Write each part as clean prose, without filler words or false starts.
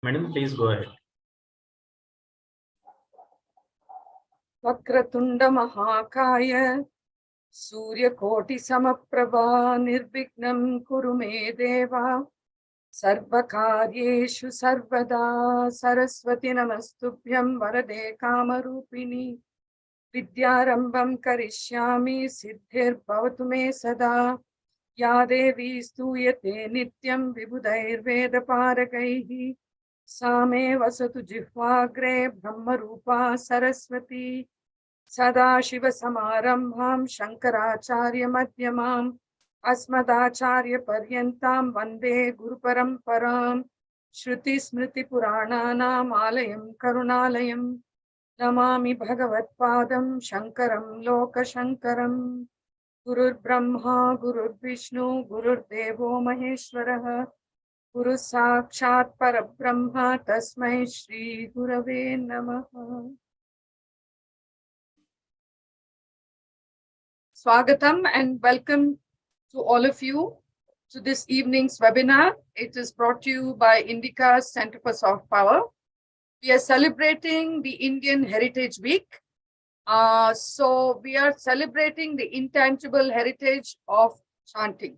Madam, please go ahead. Vakratunda Mahakaya Surya Koti Samaprabha Nirvignam Kurume Deva Sarvakaryeshu Sarvada Saraswati Namastubhyam Varade Kamarupini Vidyarambam Karishyami Siddhir Bhavatu Me Sada Ya Devi Stuyate Nityam Vibhudair Veda Parakaihi Same Vasatu Jihvagre Brahma Rupa Saraswati Sada Shiva Samarambham Shankaracharya Madhyamam Asmadacharya Paryantam Vande Guru Paramparam Shruti Smriti Purananam Alayam Karunalayam Namami Bhagavatpadam Shankaram Loka Shankaram Gurur Brahma Gurur Vishnu Gurur Devo Maheshwaraha Guru Sakshat Parabrahma Tasmai Shri Gurave Namaha. Swagatam and welcome to all of you to this evening's webinar. It is brought to you by Indica's Center for Soft Power. We are celebrating the Indian Heritage Week. So we are celebrating the intangible heritage of chanting.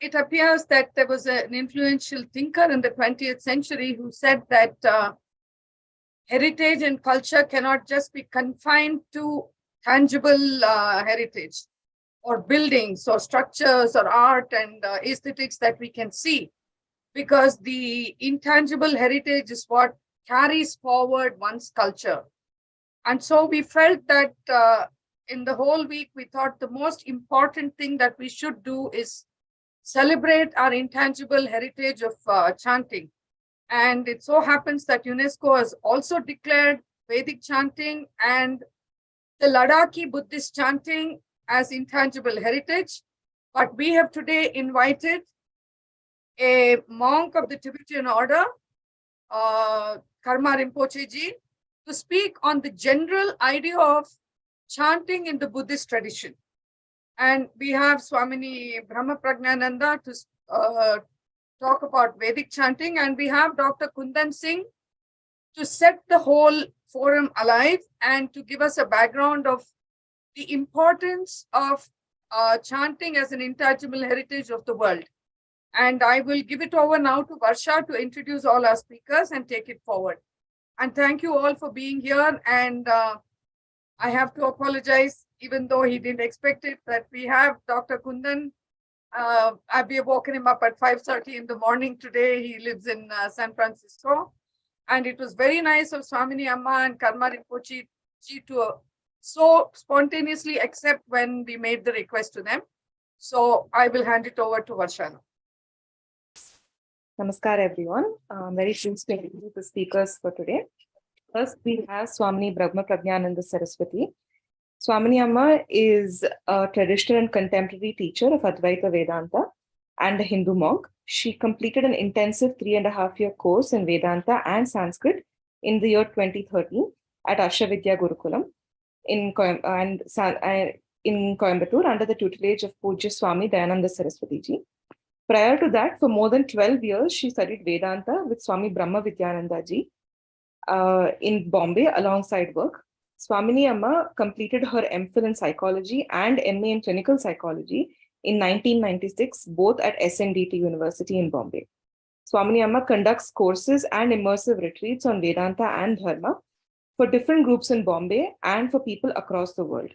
It appears that there was an influential thinker in the 20th century who said that heritage and culture cannot just be confined to tangible heritage or buildings or structures or art and aesthetics that we can see, because the intangible heritage is what carries forward one's culture. And so we felt that in the whole week, we thought the most important thing that we should do is celebrate our intangible heritage of chanting. And it so happens that UNESCO has also declared Vedic chanting and the Ladakhi Buddhist chanting as intangible heritage. But we have today invited a monk of the Tibetan order, Karma Rinpoche ji, to speak on the general idea of chanting in the Buddhist tradition. And we have Swamini Brahma Pragnananda to talk about Vedic chanting, and we have Dr. Kundan Singh to set the whole forum alive and to give us a background of the importance of chanting as an intangible heritage of the world. And I will give it over now to Varsha to introduce all our speakers and take it forward. And thank you all for being here. And I have to apologize, even though he didn't expect it, that we have Dr. Kundan. We have woken him up at 5:30 in the morning today. He lives in San Francisco. And it was very nice of Swamini Amma and Karma Rinpoche ji to so spontaneously accept when we made the request to them. So I will hand it over to Varshana. Namaskar, everyone. I'm very pleased to introduce the speakers for today. First, we have Swamini Brahma Pragnananda Saraswati. Swamini Amma is a traditional and contemporary teacher of Advaita Vedanta and a Hindu monk. She completed an intensive 3.5-year course in Vedanta and Sanskrit in the year 2013 at Ashavidya Gurukulam in Coimbatore under the tutelage of Pujya Swami Dayananda Saraswati ji. Prior to that, for more than 12 years, she studied Vedanta with Swami Brahma Vidyananda ji in Bombay alongside work. Swamini Amma completed her MPhil in psychology and MA in clinical psychology in 1996, both at SNDT University in Bombay. Swamini Amma conducts courses and immersive retreats on Vedanta and Dharma for different groups in Bombay and for people across the world.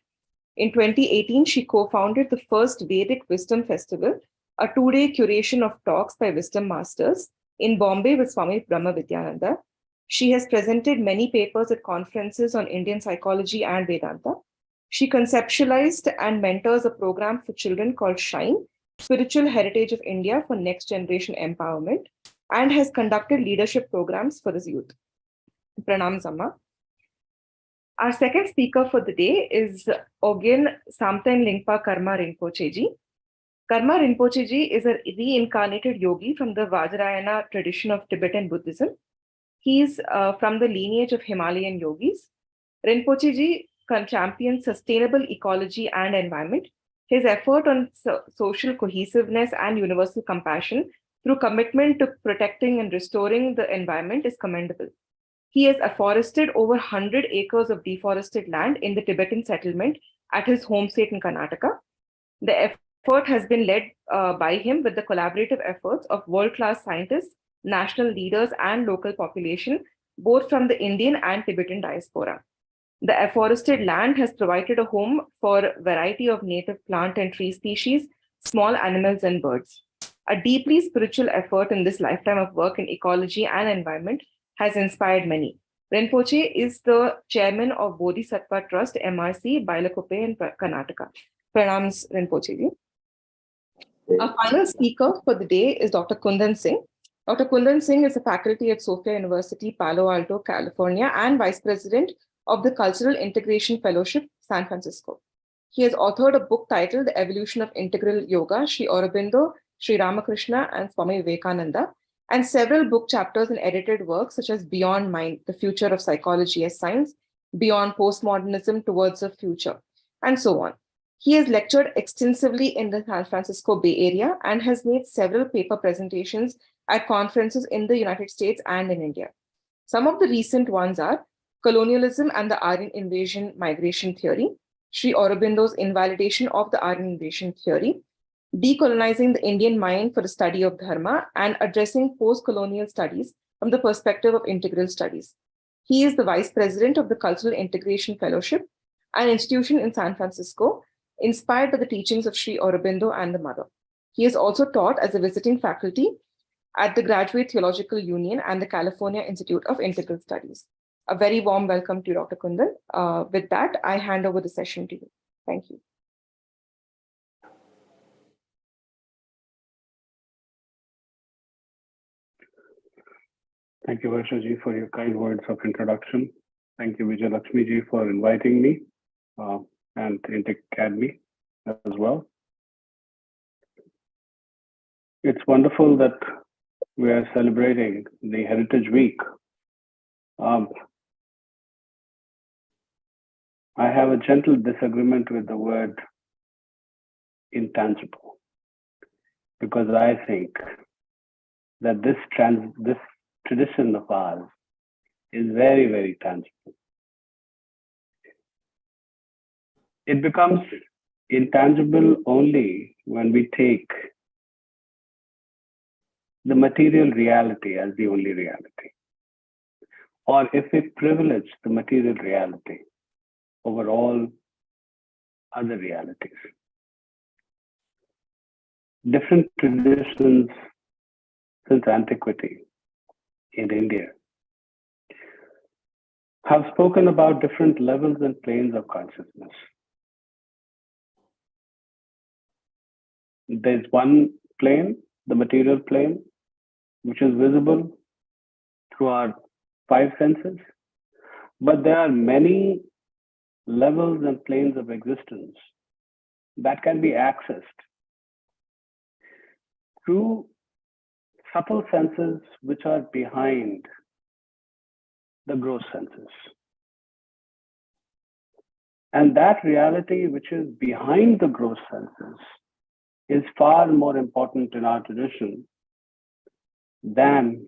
In 2018, she co-founded the first Vedic Wisdom Festival, a 2-day curation of talks by wisdom masters in Bombay with Swami Brahma Vidyananda. She has presented many papers at conferences on Indian psychology and Vedanta. She conceptualized and mentors a program for children called SHINE, Spiritual Heritage of India for Next Generation Empowerment, and has conducted leadership programs for this youth. Pranam Amma. Our second speaker for the day is Ogyen Samten Lingpa Karma Rinpoche ji. Karma Rinpoche ji is a reincarnated yogi from the Vajrayana tradition of Tibetan Buddhism. He's from the lineage of Himalayan yogis. Rinpoche ji champions sustainable ecology and environment. His effort on social cohesiveness and universal compassion through commitment to protecting and restoring the environment is commendable. He has afforested over 100 acres of deforested land in the Tibetan settlement at his home state in Karnataka. The effort has been led by him with the collaborative efforts of world-class scientists, national leaders, and local population, both from the Indian and Tibetan diaspora. The afforested land has provided a home for a variety of native plant and tree species, small animals, and birds. A deeply spiritual effort in this lifetime of work in ecology and environment has inspired many. Rinpoche is the chairman of Bodhisattva Trust MRC, Bailakuppe in Karnataka. Pranams, Rinpoche ji. Our final speaker for the day is Dr. Kundan Singh. Dr. Kundan Singh is a faculty at Sophia University, Palo Alto, California, and vice president of the Cultural Integration Fellowship, San Francisco. He has authored a book titled The Evolution of Integral Yoga, Sri Aurobindo, Sri Ramakrishna, and Swami Vivekananda, and several book chapters and edited works such as Beyond Mind, The Future of Psychology as Science, Beyond Postmodernism Towards the Future, and so on. He has lectured extensively in the San Francisco Bay Area and has made several paper presentations at conferences in the United States and in India. Some of the recent ones are Colonialism and the Aryan Invasion Migration Theory, Sri Aurobindo's Invalidation of the Aryan Invasion Theory, Decolonizing the Indian Mind for the Study of Dharma, and Addressing Post-Colonial Studies from the Perspective of Integral Studies. He is the Vice President of the Cultural Integration Fellowship, an institution in San Francisco, inspired by the teachings of Sri Aurobindo and the Mother. He has also taught as a visiting faculty at the Graduate Theological Union and the California Institute of Integral Studies. A very warm welcome to you, Dr. Kundan. With that, I hand over the session to you. Thank you. Thank you, Varsha ji, for your kind words of introduction. Thank you, Vijay Lakshmi ji, for inviting me and Intech Academy as well. It's wonderful that we are celebrating the Heritage Week. I have a gentle disagreement with the word intangible, because I think that this tradition of ours is very, very tangible. It becomes intangible only when we take the material reality as the only reality, or if we privilege the material reality over all other realities. Different traditions since antiquity in India have spoken about different levels and planes of consciousness. There's one plane, the material plane, which is visible through our five senses, but there are many levels and planes of existence that can be accessed through subtle senses which are behind the gross senses. And that reality which is behind the gross senses is far more important in our tradition than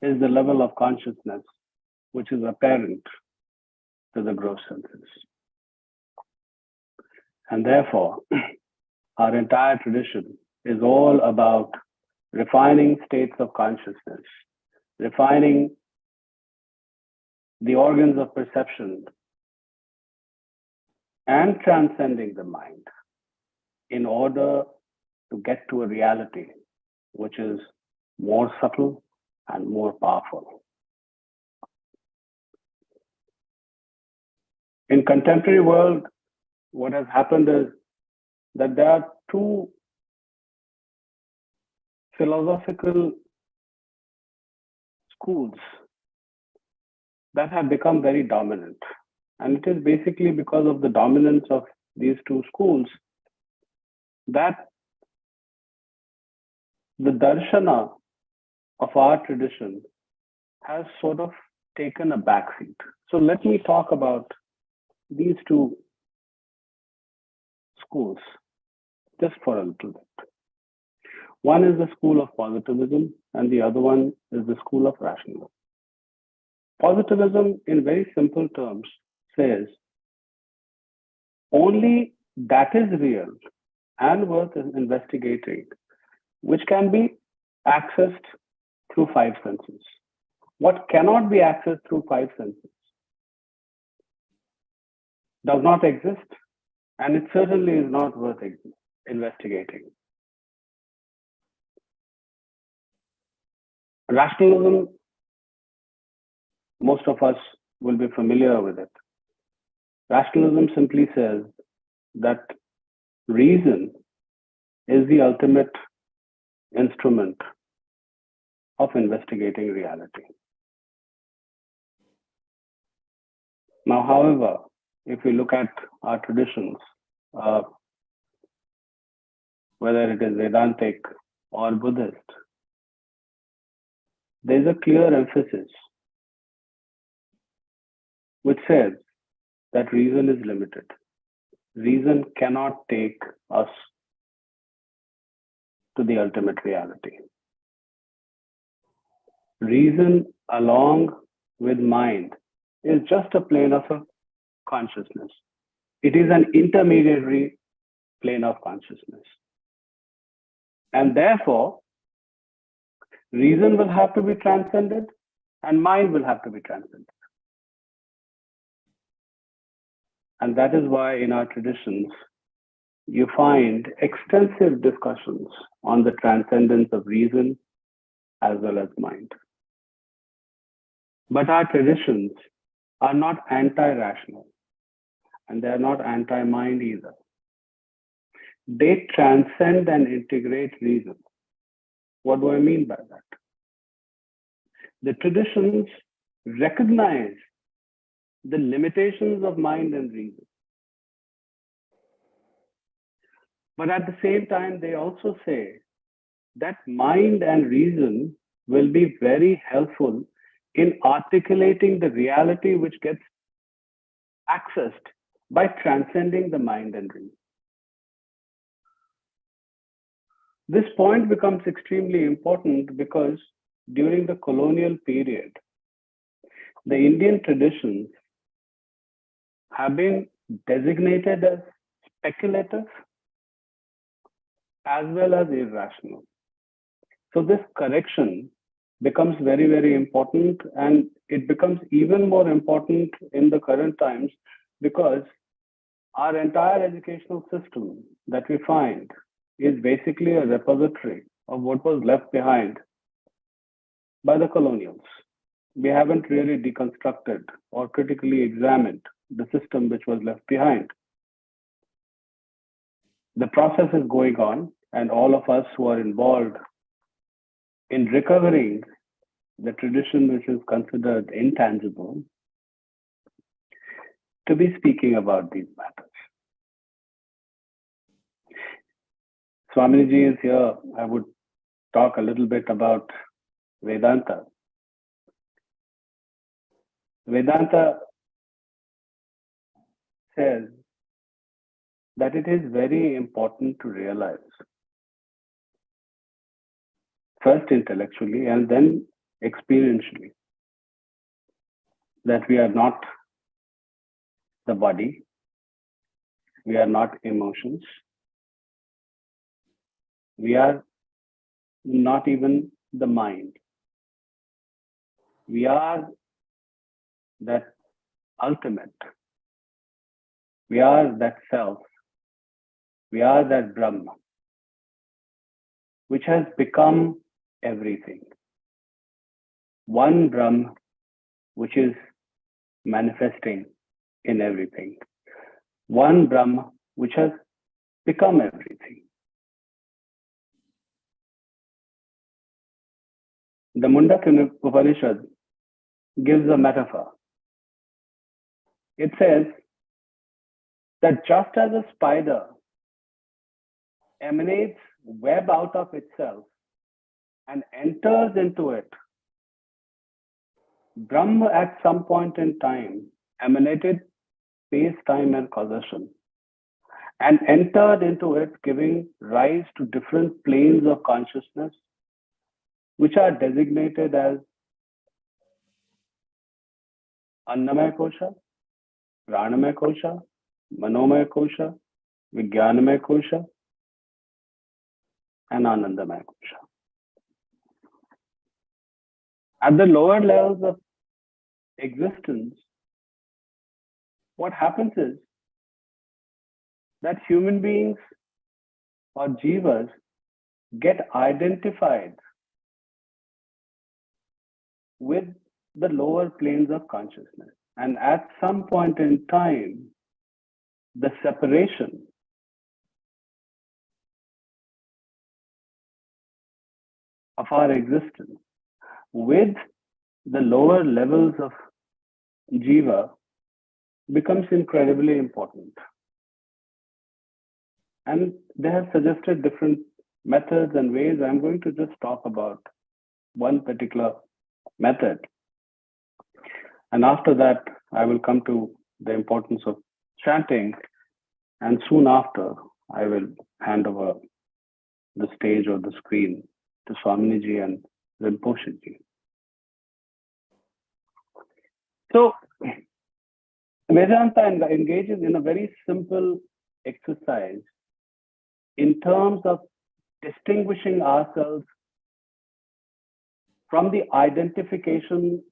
is the level of consciousness which is apparent to the gross senses. And therefore, our entire tradition is all about refining states of consciousness, refining the organs of perception, and transcending the mind in order to get to a reality which is more subtle and more powerful. In contemporary world, what has happened is that there are two philosophical schools that have become very dominant. And it is basically because of the dominance of these two schools that the darshana of our tradition has sort of taken a backseat. So let me talk about these two schools just for a little bit. One is the school of positivism, and the other one is the school of rationalism. Positivism, in very simple terms, says only that is real and worth investigating, which can be accessed through five senses. What cannot be accessed through five senses does not exist, and it certainly is not worth investigating. Rationalism, most of us will be familiar with it. Rationalism simply says that reason is the ultimate instrument of investigating reality. Now, however, if we look at our traditions, whether it is Vedantic or Buddhist, there's a clear emphasis which says that reason is limited. Reason cannot take us to the ultimate reality. Reason, along with mind, is just a plane of a consciousness. It is an intermediary plane of consciousness. And therefore, reason will have to be transcended and mind will have to be transcended. And that is why in our traditions, you find extensive discussions on the transcendence of reason as well as mind. But our traditions are not anti-rational, and they are not anti-mind either. They transcend and integrate reason. What do I mean by that? The traditions recognize the limitations of mind and reason. But at the same time, they also say that mind and reason will be very helpful in articulating the reality which gets accessed by transcending the mind and reason. This point becomes extremely important because during the colonial period, the Indian traditions have been designated as speculative as well as irrational. So this correction becomes very, very important, and it becomes even more important in the current times because our entire educational system that we find is basically a repository of what was left behind by the colonials. We haven't really deconstructed or critically examined the system which was left behind. The process is going on, and all of us who are involved in recovering the tradition which is considered intangible to be speaking about these matters. Swamiji is here. I would talk a little bit about Vedanta. Vedanta says that it is very important to realize, first intellectually and then experientially, that we are not the body, we are not emotions, we are not even the mind. We are that ultimate. We are that self. We are that Brahma, which has become everything. One Brahma, which is manifesting in everything. One Brahma, which has become everything. The Mundaka Upanishad gives a metaphor. It says that just as a spider emanates web out of itself and enters into it, Brahma at some point in time emanated space, time, and causation and entered into it, giving rise to different planes of consciousness, which are designated as Annamaya Kosha, Pranamaya Kosha, Manomaya Kosha, Vijnanamaya Kosha, and Anandamaya Kosha. At the lower levels of existence, what happens is that human beings or jivas get identified with the lower planes of consciousness. And at some point in time, the separation of our existence with the lower levels of jiva becomes incredibly important. And they have suggested different methods and ways. I'm going to just talk about one particular method. And after that, I will come to the importance of chanting. And soon after, I will hand over the stage or the screen to Swaminiji and Rinpoche-ji. So, Vedanta engages in a very simple exercise in terms of distinguishing ourselves from the identification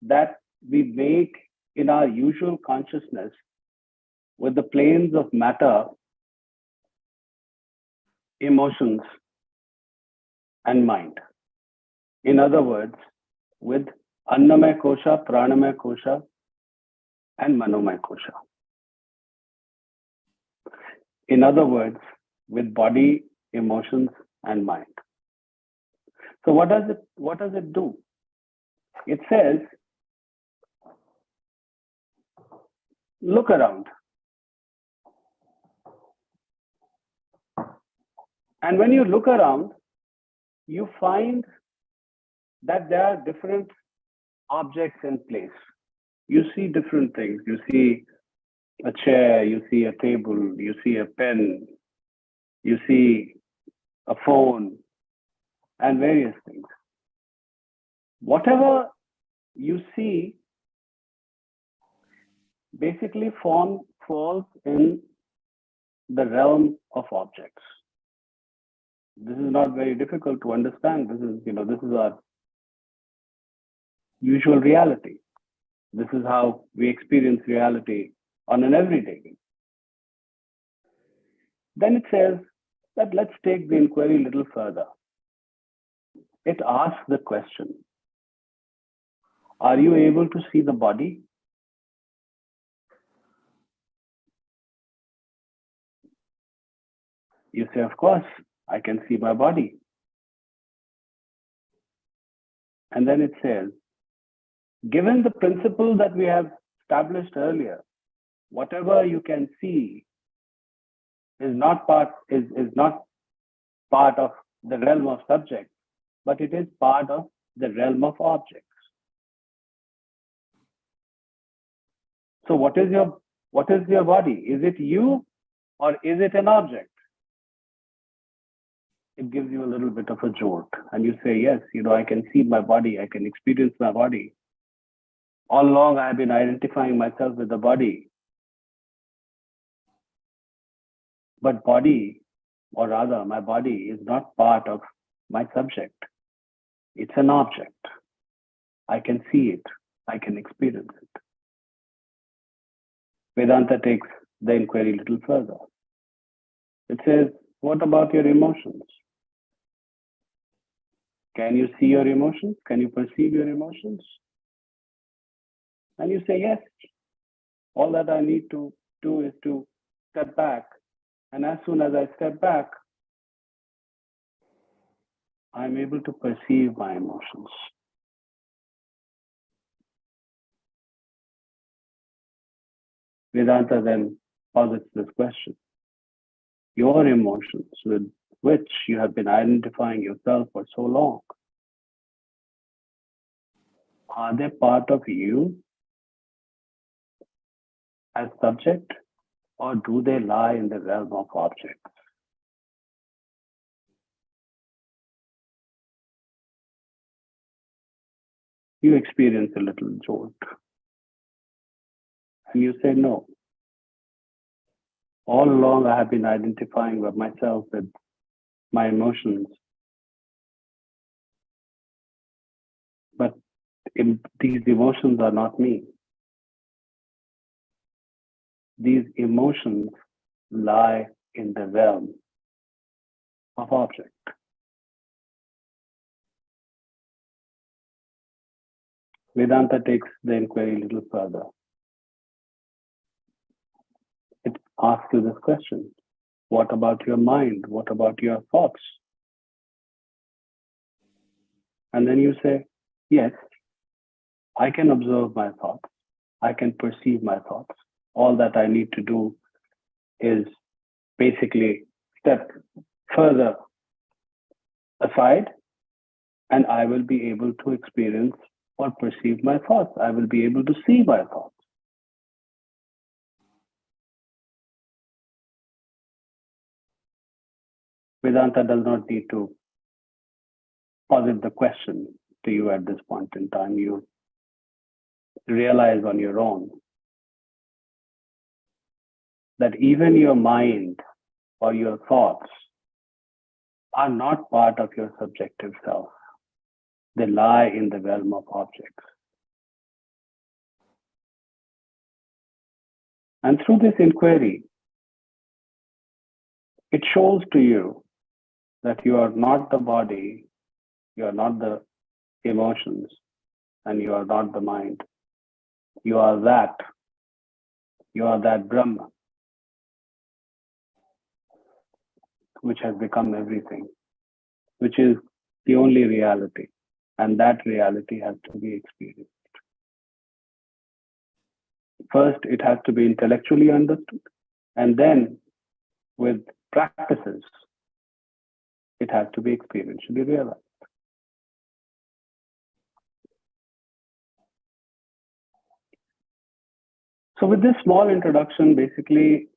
that we make in our usual consciousness with the planes of matter, emotions, and mind. In other words, with Annamaya Kosha, Pranamaya Kosha, and Manomaya Kosha. In other words, with body, emotions, and mind. So what does it do? It says, look around. And when you look around, you find that there are different objects in place. You see different things. You see a chair, you see a table, you see a pen, you see a phone, and various things. Whatever you see basically falls in the realm of objects. This is not very difficult to understand. This is our usual reality. This is how we experience reality on an everyday basis. Then it says that let's take the inquiry a little further. It asks the question, are you able to see the body? You say, of course, I can see my body. And then it says, given the principle that we have established earlier, whatever you can see is not part of the realm of subject, but it is part of the realm of objects. So what is your body? Is it you or is it an object? It gives you a little bit of a jolt and you say, yes, I can see my body, I can experience my body. All along I have been identifying myself with the body. But body, or rather my body, is not part of my subject. It's an object. I can see it. I can experience it. Vedanta takes the inquiry a little further. It says, what about your emotions? Can you see your emotions? Can you perceive your emotions? And you say, yes. All that I need to do is to step back. And as soon as I step back, I'm able to perceive my emotions. Vedanta then posits this question. Your emotions with which you have been identifying yourself for so long, are they part of you as subject or do they lie in the realm of objects? You experience a little jolt. And you say, no. All along, I have been identifying with myself with my emotions. But these emotions are not me. These emotions lie in the realm of object. Vedanta takes the inquiry a little further. It asks you this question: what about your mind? What about your thoughts? And then you say, yes, I can observe my thoughts. I can perceive my thoughts. All that I need to do is basically step further aside, and I will be able to experience or perceive my thoughts. I will be able to see my thoughts. Vedanta does not need to posit the question to you at this point in time. You realize on your own that even your mind or your thoughts are not part of your subjective self. They lie in the realm of objects. And through this inquiry, it shows to you that you are not the body, you are not the emotions, and you are not the mind. You are that. You are that Brahma, which has become everything, which is the only reality. And that reality has to be experienced. First, it has to be intellectually understood. And then, with practices, it has to be experientially realized. So with this small introduction, basically,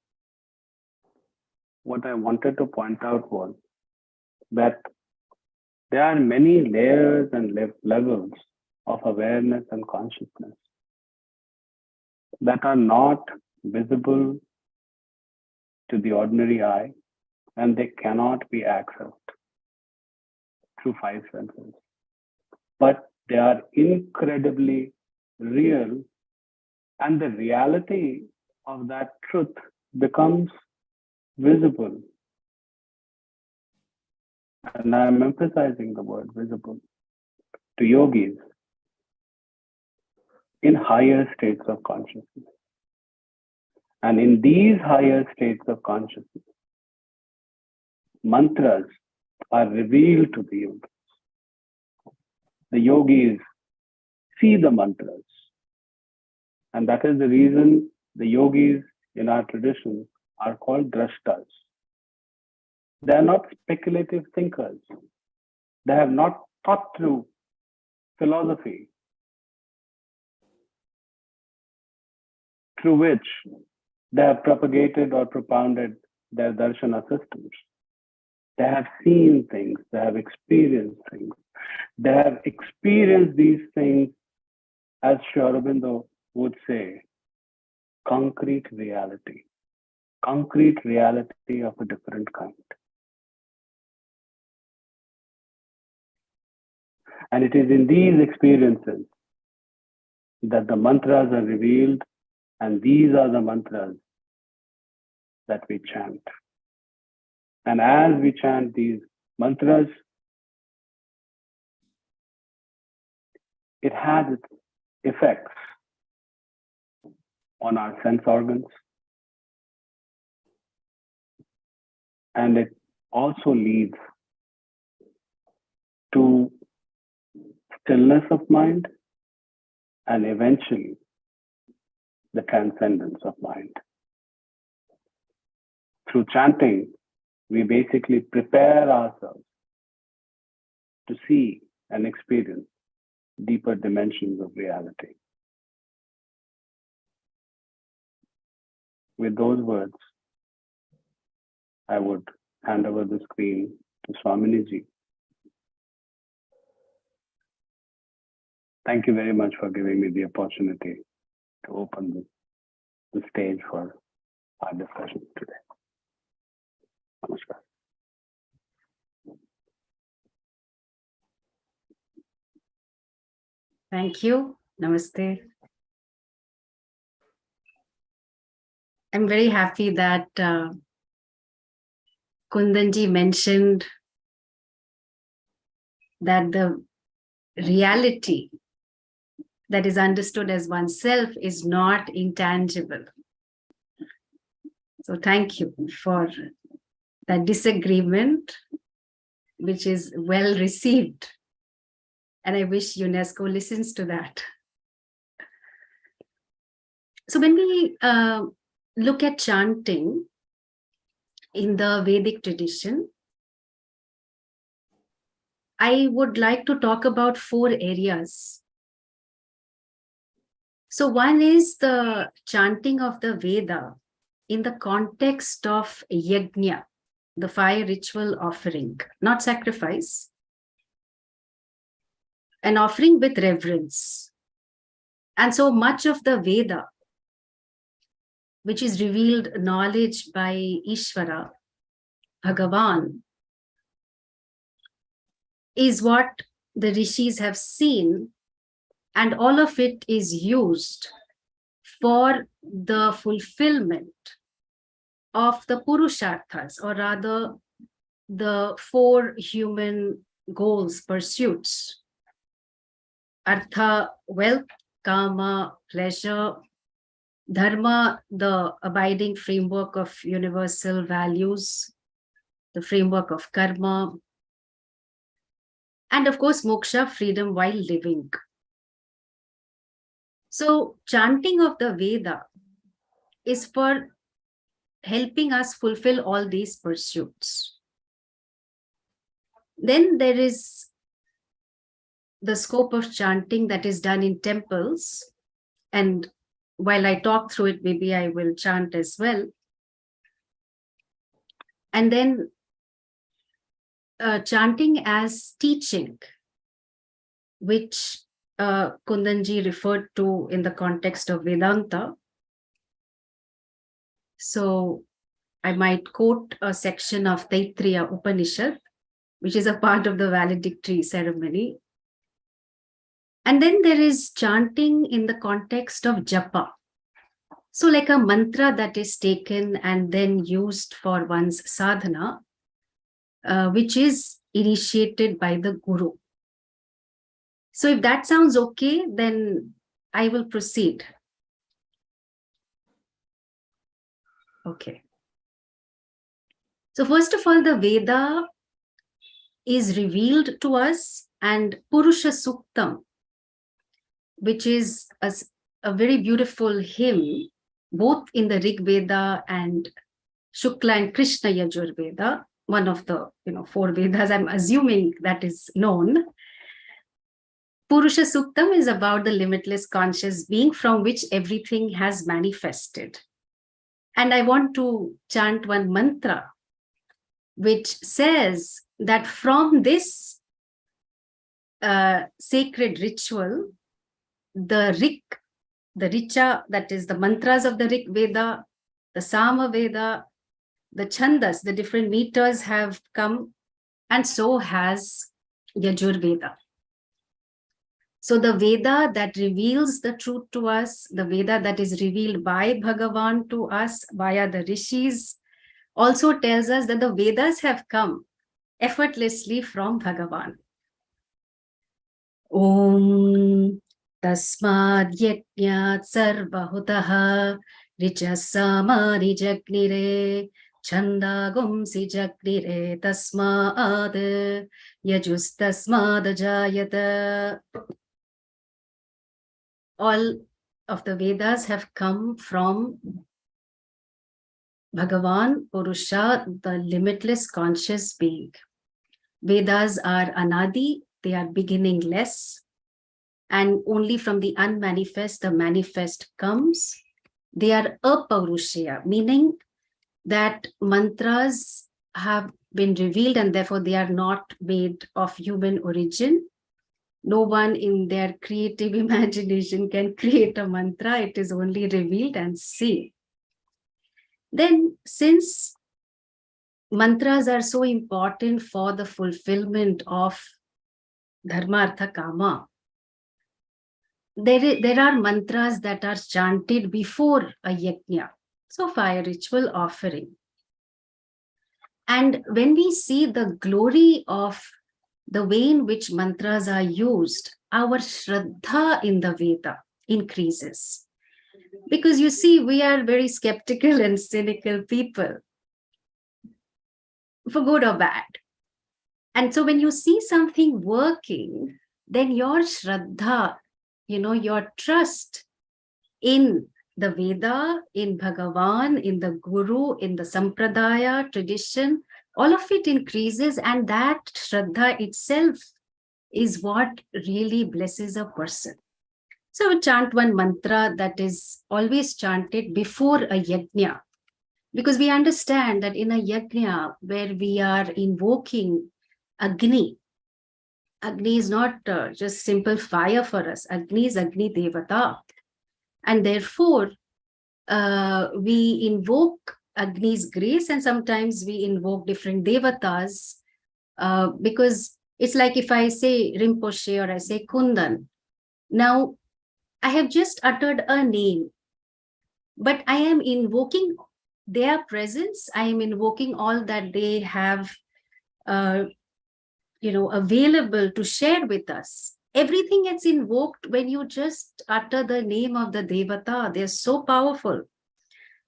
what I wanted to point out was that there are many layers and levels of awareness and consciousness that are not visible to the ordinary eye, and they cannot be accessed through five senses. But they are incredibly real, and the reality of that truth becomes visible. And I'm emphasizing the word visible to yogis in higher states of consciousness. And in these higher states of consciousness, mantras are revealed to the yogis. The yogis see the mantras. And that is the reason the yogis in our tradition are called drashtas. They are not speculative thinkers. They have not thought through philosophy through which they have propagated or propounded their darshana systems. They have seen things, they have experienced things. They have experienced these things, as Sri Aurobindo would say, concrete reality of a different kind. And it is in these experiences that the mantras are revealed, and these are the mantras that we chant. And as we chant these mantras, it has its effects on our sense organs, and it also leads to stillness of mind and eventually the transcendence of mind. Through chanting, we basically prepare ourselves to see and experience deeper dimensions of reality. with those words, I would hand over the screen to Swaminiji. Thank you very much for giving me the opportunity to open the stage for our discussion today. Namaskar. Thank you. Namaste. I'm very happy that Kundanji mentioned that the reality that is understood as oneself is not intangible. So thank you for that disagreement, which is well received. And I wish UNESCO listens to that. So when we look at chanting in the Vedic tradition, I would like to talk about 4 areas. So one is the chanting of the Veda in the context of yajna, the fire ritual offering, not sacrifice, an offering with reverence. And so much of the Veda, which is revealed knowledge by Ishvara, Bhagavan, is what the rishis have seen, and all of it is used for the fulfillment of the Purusharthas, or rather the 4 human goals, pursuits. Artha, wealth; Kama, pleasure; Dharma, the abiding framework of universal values, the framework of karma; and of course, moksha, freedom while living. So chanting of the Veda is for helping us fulfill all these pursuits. Then there is the scope of chanting that is done in temples. And while I talk through it, maybe I will chant as well. And then chanting as teaching, which Kundanji referred to in the context of Vedanta. So I might quote a section of Taittiriya Upanishad, which is a part of the valedictory ceremony. And then there is chanting in the context of japa. So like a mantra that is taken and then used for one's sadhana, which is initiated by the guru. So if that sounds okay, then I will proceed. Okay. So first of all, the Veda is revealed to us, and Purusha Suktam, which is a very beautiful hymn, both in the Rig Veda and Shukla and Krishna Yajur Veda, one of the 4 Vedas, I'm assuming that is known. Purusha Suktam is about the limitless conscious being from which everything has manifested. And I want to chant one mantra, which says that from this sacred ritual, the Rig, the Richa, that is the mantras of the Rig Veda, the Sama Veda, the Chandas, the different meters have come, and so has Yajur Veda. So the Veda that reveals the truth to us, the Veda that is revealed by Bhagavan to us via the rishis, also tells us that the Vedas have come effortlessly from Bhagavan. Om Tasmad Yajnat Sarvahutaha Richasama Rijagnire Chandagumsi Jagnire Tasmad Yajustasmad Jayata. All of the Vedas have come from Bhagavan, Purusha, the limitless conscious being. Vedas are anadi, they are beginningless, and only from the unmanifest, the manifest comes. They are apaurushaya, meaning that mantras have been revealed and therefore they are not made of human origin. No one in their creative imagination can create a mantra. It is only revealed and seen. Then, since mantras are so important for the fulfillment of dharma, artha, kama, there are mantras that are chanted before a yajna. So, fire ritual offering. And when we see the glory of the way in which mantras are used, our shraddha in the Veda increases. Because you see, we are very skeptical and cynical people, for good or bad. And so when you see something working, then your shraddha, your trust in the Veda, in Bhagavan, in the Guru, in the Sampradaya tradition, all of it increases, and that shraddha itself is what really blesses a person. So we chant one mantra that is always chanted before a yajna, because we understand that in a yajna where we are invoking Agni, Agni is not just simple fire for us. Agni is Agni Devata. And therefore, we invoke Agni's grace, and sometimes we invoke different devatas, because it's like if I say Rinpoche or I say Kundan. Now, I have just uttered a name, but I am invoking their presence. I am invoking all that they have, available to share with us. Everything gets invoked when you just utter the name of the Devata. They're so powerful.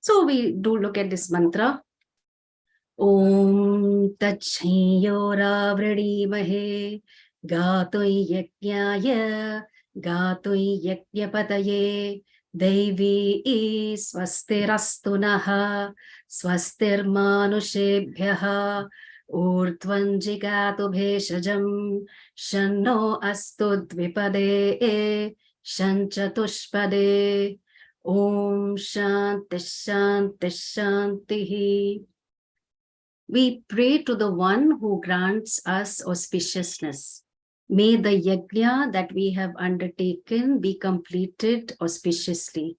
So we do look at this mantra. Om Tachayora Vradimahe Gatoi Yajnaya Gatoi Yajnapataye Devi Swastirastunaha Swastirmanushebhyaha Urdhvanjigatu Bheshajam Shanno Astu Dvipade Shanchatushpade Om Shanti Shanti Shanti. We pray to the one who grants us auspiciousness. May the yajna that we have undertaken be completed auspiciously.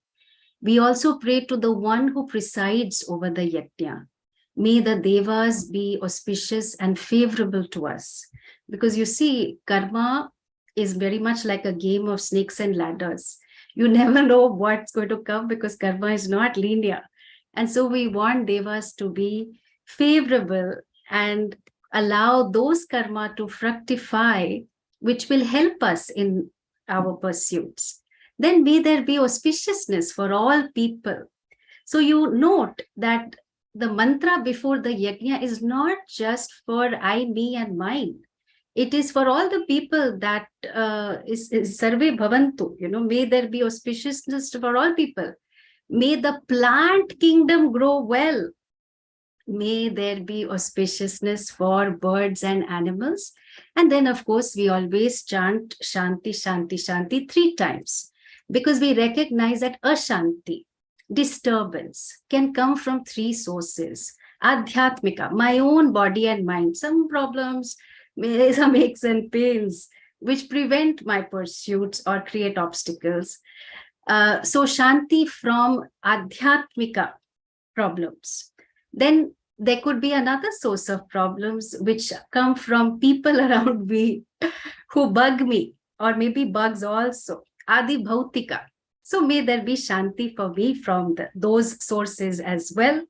We also pray to the one who presides over the yajna. May the devas be auspicious and favorable to us. Because you see, karma is very much like a game of snakes and ladders. You never know what's going to come because karma is not linear. And so we want devas to be favorable and allow those karma to fructify, which will help us in our pursuits. Then may there be auspiciousness for all people. So you note that the mantra before the yajna is not just for I, me, and mine. It is for all the people that is sarve bhavantu. May there be auspiciousness for all people. May the plant kingdom grow well. May there be auspiciousness for birds and animals. And then, of course, we always chant Shanti, Shanti, Shanti 3 times, because we recognize that Ashanti, disturbance, can come from 3 sources. Adhyatmika, my own body and mind, some problems, some aches and pains, which prevent my pursuits or create obstacles. So Shanti from Adhyatmika problems. Then there could be another source of problems which come from people around me who bug me, or maybe bugs also. Adi Bhautika. So may there be Shanti for me from those sources as well.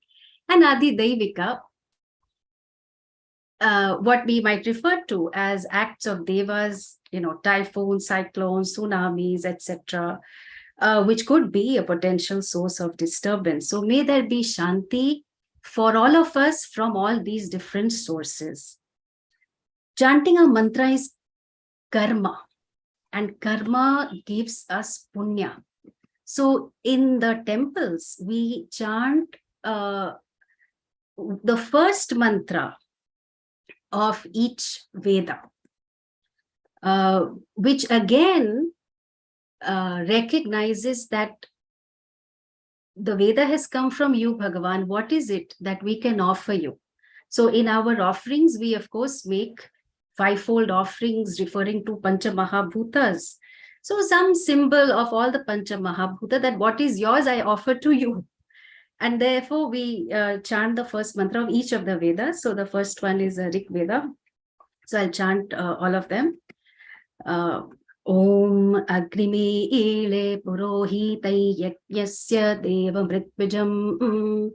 And Adi Devika, what we might refer to as acts of devas, typhoons, cyclones, tsunamis, etc., which could be a potential source of disturbance. So may there be Shanti for all of us from all these different sources. Chanting a mantra is karma, and karma gives us punya. So in the temples, we chant the first mantra of each Veda, which again recognizes that the Veda has come from you, Bhagavan. What is it that we can offer you? So in our offerings, we of course make fivefold offerings referring to Pancha Mahabhutas. So some symbol of all the Pancha Mahabhuta, that what is yours, I offer to you. And therefore, we chant the first mantra of each of the Vedas. So the first one is Rig Veda. So I'll chant all of them. Om Agnime Ele Purohitai Yajnasya Deva Mritbijam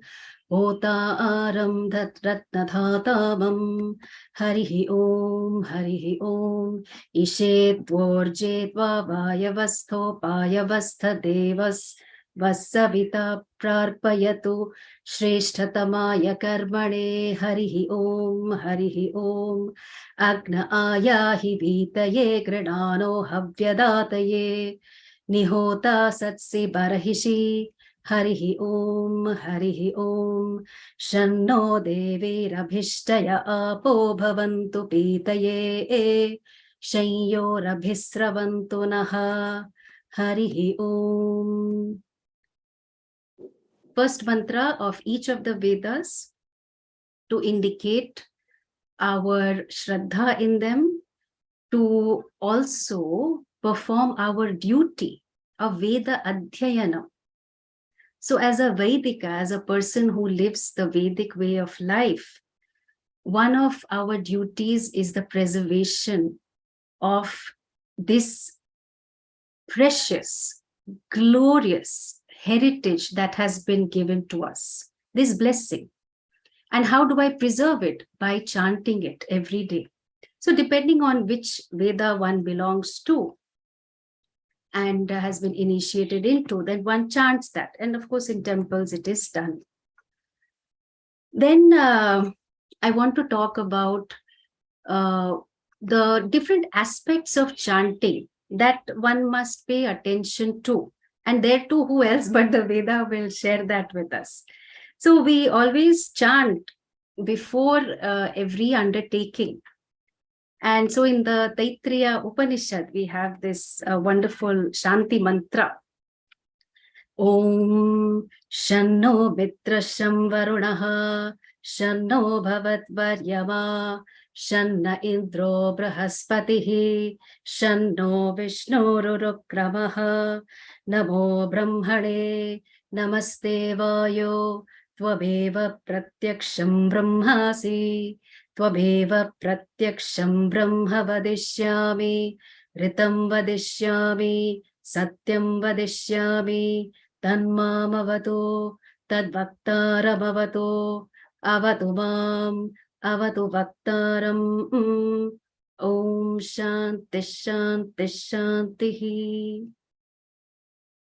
Ota Aram Dhat Ratnadhatavam Harihi Om Ishet Dvorjet Vavayavastho Payavastha Devas Vasavita Prarpayatu Shreshtatamaya Karmane Harihi Om Agna Ayahi Vitaye Granano Havyadataye Nihota Satsi Barahishi Harihi Om Shanno Devi Rabhishtaya Apo Bhavantu Pitaye Shanyo Rabhisravantu Naha Harihi Om. First mantra of each of the Vedas to indicate our Shraddha in them, to also perform our duty of Veda Adhyayana. So as a Vedika, as a person who lives the Vedic way of life, one of our duties is the preservation of this precious, glorious heritage that has been given to us, this blessing. And how do I preserve it? By chanting it every day. So depending on which Veda one belongs to and has been initiated into, then one chants that. And of course, in temples, it is done. Then I want to talk about the different aspects of chanting that one must pay attention to. And there too, who else but the Veda will share that with us. So we always chant before every undertaking. And so in the Taittiriya Upanishad, we have this wonderful Shanti mantra. Om Shanno Mitrasham Varunaha Shanno Bhavat Varyama Shanna Indro Brahaspatihi Shanno Vishnu Rurukramaha Namo Brahmane Namaste Vayo Tvabeva Pratyaksham Brahmasi Tvabeva Pratyaksham Brahma Vadishyami Ritam Vadishyami Satyam Vadishyami Tanmamavato Tadvaktaramavato Avatu Mam Avatu Vaktaram Om Shanti Shanti Shanti.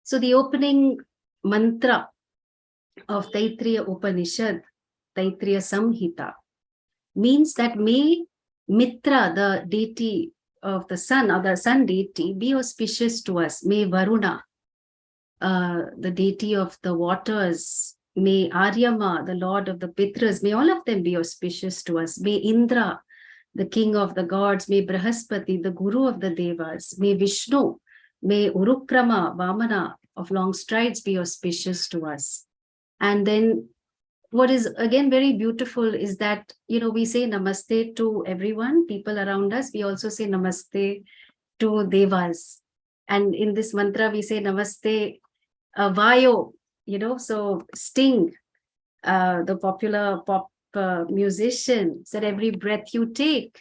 So the opening mantra of Taittiriya Upanishad, Taittiriya Samhita, means that may Mitra, the deity of the sun, or the sun deity, be auspicious to us. May Varuna, the deity of the waters, may Aryama, the lord of the Pitras, may all of them be auspicious to us. May Indra, the king of the gods, may Brahaspati, the guru of the Devas, may Vishnu, may Urukrama, Vamana of long strides be auspicious to us. And then what is again very beautiful is that, you know, we say namaste to everyone, people around us. We also say namaste to Devas. And in this mantra, we say namaste Vayo, you know, so Sting, the popular pop musician, said every breath you take,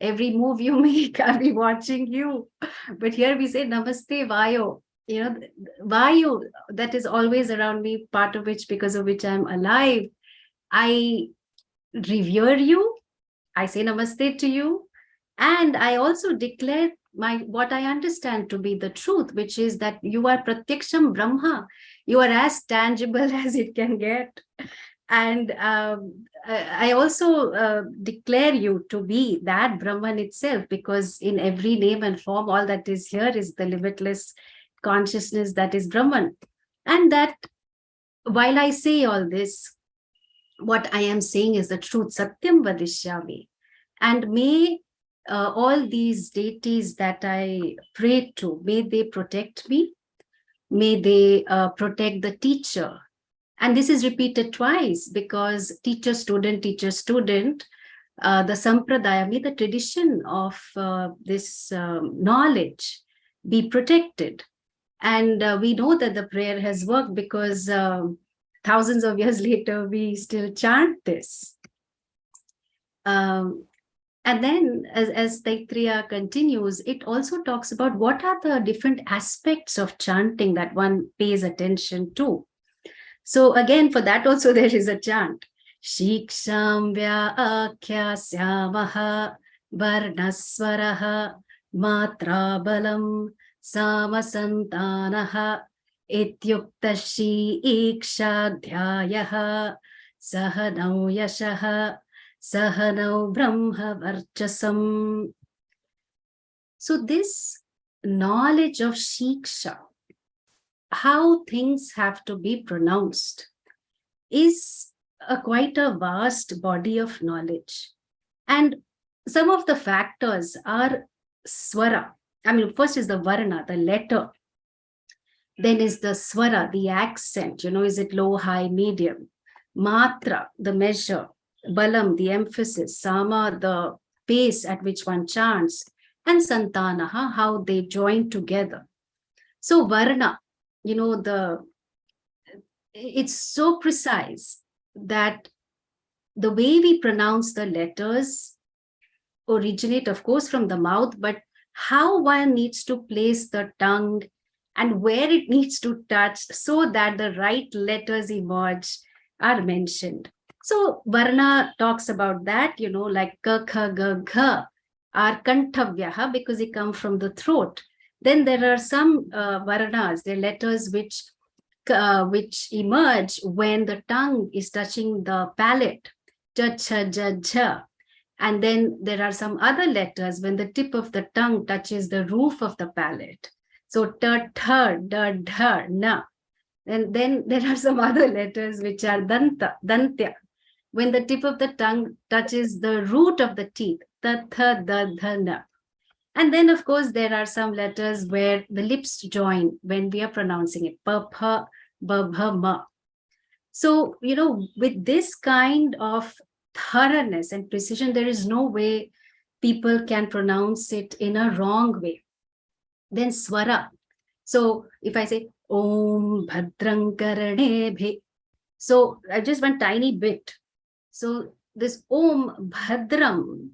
every move you make, I'll be watching you. But here we say namaste Vayo. You know, Vayu, that is always around me, part of which, because of which I'm alive. I revere you. I say namaste to you. And I also declare what I understand to be the truth, which is that you are Pratyaksham Brahma. You are as tangible as it can get. And I also declare you to be that Brahman itself, because in every name and form, all that is here is the limitless consciousness that is Brahman. And that while I say all this, what I am saying is the truth, Satyam Vadishyami. And may all these deities that I pray to, may they protect me, May they protect the teacher. And this is repeated twice because teacher, student, the sampradaya, may the tradition of this knowledge be protected. And we know that the prayer has worked because thousands of years later, we still chant this. And then as Taittiriya continues, it also talks about what are the different aspects of chanting that one pays attention to. So again, for that also there is a chant. Shiksham vyaakhyasyamaha varnaswaraha matra balam samasantanaha ityuktashi ikshadhyayaha sahanau yashaha sahanau brahma varchasam. So this knowledge of shiksha, how things have to be pronounced, is quite a vast body of knowledge. And some of the factors are swara. I mean, first is the varna, the letter. Then is the swara, the accent, is it low, high, medium? Matra, the measure. Balam, the emphasis. Sama, the pace at which one chants. And santanaha, how they join together. So varna, it's so precise that the way we pronounce the letters originate, of course, from the mouth, but how one needs to place the tongue and where it needs to touch so that the right letters emerge are mentioned. So Varna talks about that, like ka, kha, ga, gha are kantavyaha because they come from the throat. Then there are some Varnas, they're letters which emerge when the tongue is touching the palate. Ja, cha, ja, ja. And then there are some other letters when the tip of the tongue touches the roof of the palate. So ta, tha, da, dha, na. And then there are some other letters which are danta, dantya, when the tip of the tongue touches the root of the teeth. Ta, tha, da, dha, na. And then, of course, there are some letters where the lips join when we are pronouncing it. Pa, pha, ba, bha, ma. So, with this kind of thoroughness and precision, there is no way people can pronounce it in a wrong way. Then swara. So if I say Om Bhadrang Karane Bhe, so I just one tiny bit. So this Om Bhadram,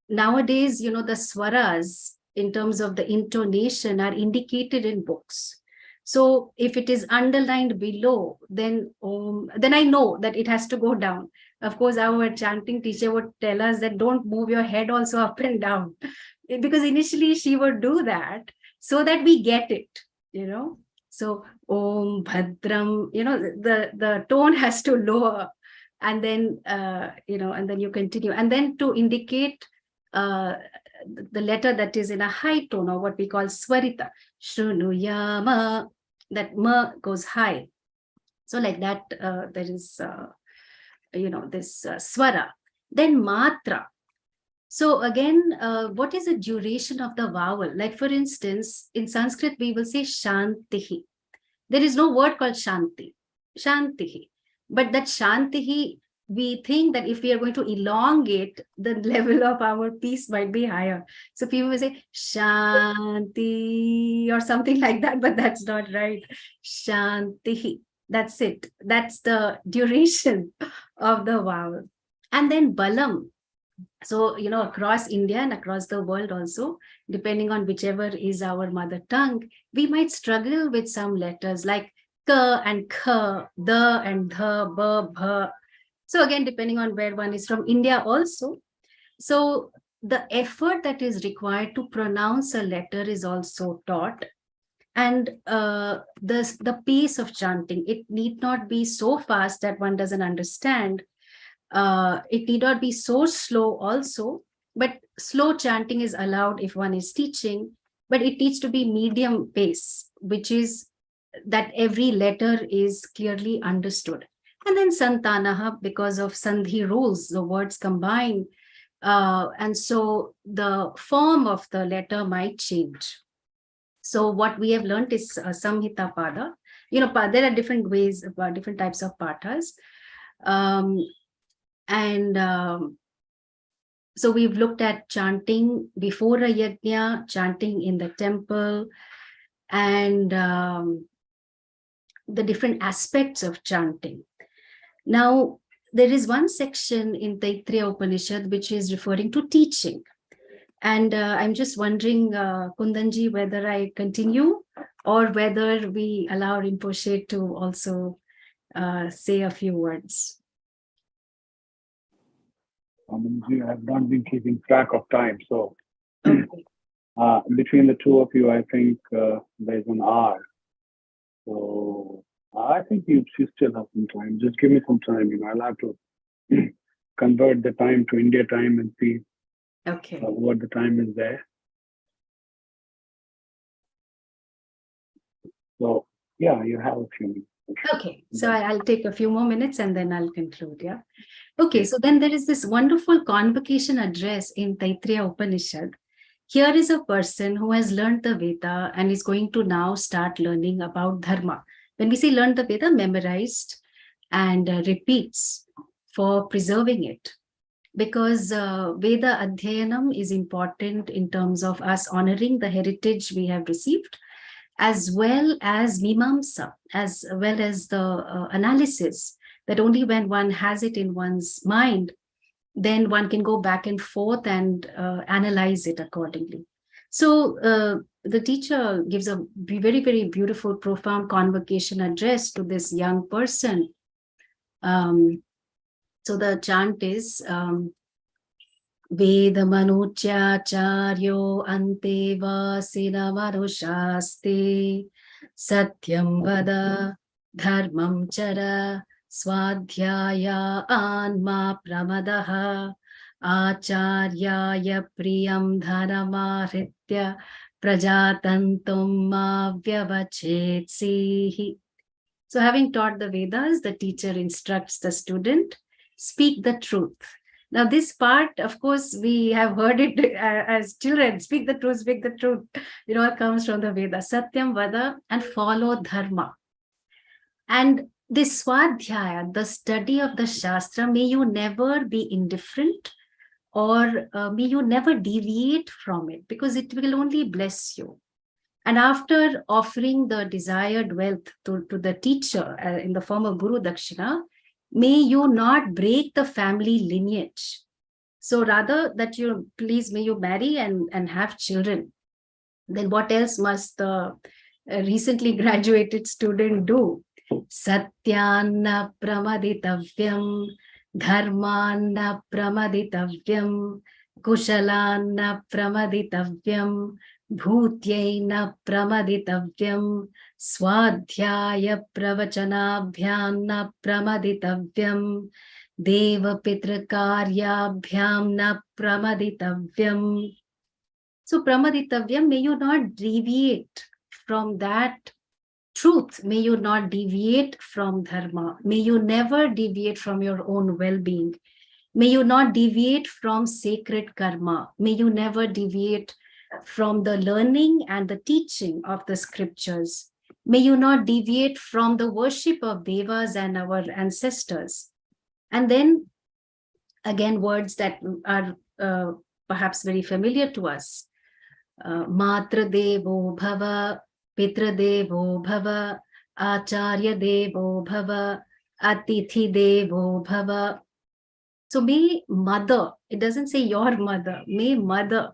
nowadays, the swaras in terms of the intonation are indicated in books. So if it is underlined below, then I know that it has to go down. Of course, our chanting teacher would tell us that don't move your head also up and down, because initially she would do that so that we get it, So Om Bhadram, the tone has to lower, and then and then you continue, and then to indicate the letter that is in a high tone, or what we call swarita, Shrunuyama, that ma goes high. So like that, there is, this swara. Then matra. So again, what is the duration of the vowel? Like for instance, in Sanskrit, we will say shantihi. There is no word called shanti, shantihi. But that shantihi, we think that if we are going to elongate, the level of our peace might be higher. So people will say shanti or something like that, but that's not right. Shantihi, that's it. That's the duration of the vowel. And then balam. So, across India and across the world also, depending on whichever is our mother tongue, we might struggle with some letters like ka and kha, the and the, ba, bha. So again, depending on where one is from, India also. So the effort that is required to pronounce a letter is also taught. And the pace of chanting, it need not be so fast that one doesn't understand. It need not be so slow also, but slow chanting is allowed if one is teaching, but it needs to be medium pace, which is that every letter is clearly understood. And then santanaha, because of sandhi rules, the words combine. And so the form of the letter might change. So what we have learned is Samhita Pada. There are different ways, different types of pathas. So we've looked at chanting before a yajna, chanting in the temple, and the different aspects of chanting. Now, there is one section in Taittiriya Upanishad which is referring to teaching. And I'm just wondering, Kundanji, whether I continue or whether we allow Rinpoche to also say a few words. I have not been keeping track of time. So Okay. between the two of you, I think there's an hour. So I think you still have some time. Just give me some time. I'll have to convert the time to India time and see Okay. what the time is there. So yeah, you have a few minutes. Okay, so I'll take a few more minutes and then I'll conclude, yeah? Okay, so then there is this wonderful convocation address in Taittiriya Upanishad. Here is a person who has learned the Veda and is going to now start learning about Dharma. When we say learn the Veda, memorized and repeats for preserving it. Because Veda Adhyayanam is important in terms of us honoring the heritage we have received, as well as Mimamsa, as well as the analysis, that only when one has it in one's mind, then one can go back and forth and analyze it accordingly. So the teacher gives a very, very beautiful, profound convocation address to this young person. So the chant is Vedamanuchyacharyo ante vasinamanushaaste satyam vada dharmam chara swadhyaya anma pramadaha acharyaya priyam dhanamahritya prajatantum ma vyavachetsi. So having taught the Vedas, the teacher instructs the student, speak the truth. Now this part, of course, we have heard it as children, speak the truth, it all comes from the Veda, Satyam Vada, and follow Dharma. And this Swadhyaya, the study of the Shastra, may you never be indifferent or may you never deviate from it, because it will only bless you. And after offering the desired wealth to the teacher in the form of Guru Dakshina, may you not break the family lineage. So rather that may you marry and have children. Then what else must the recently graduated student do? Satyanna pramaditavyam, dharmanna pramaditavyam, kushalanna pramaditavyam, bhutyaina pramaditavyam, swadhyaya pravachanabhyanna pramaditavyam, deva pitrakaryabhyam na pramaditavyam. So pramaditavyam, may you not deviate from that truth. May you not deviate from dharma. May you never deviate from your own well-being. May you not deviate from sacred karma. May you never deviate from the learning and the teaching of the scriptures. May you not deviate from the worship of devas and our ancestors. And then again, words that are perhaps very familiar to us. Matra devo bhava, pitra devo bhava, acharya devo bhava, atithi devo bhava. So may mother, it doesn't say your mother, may mother,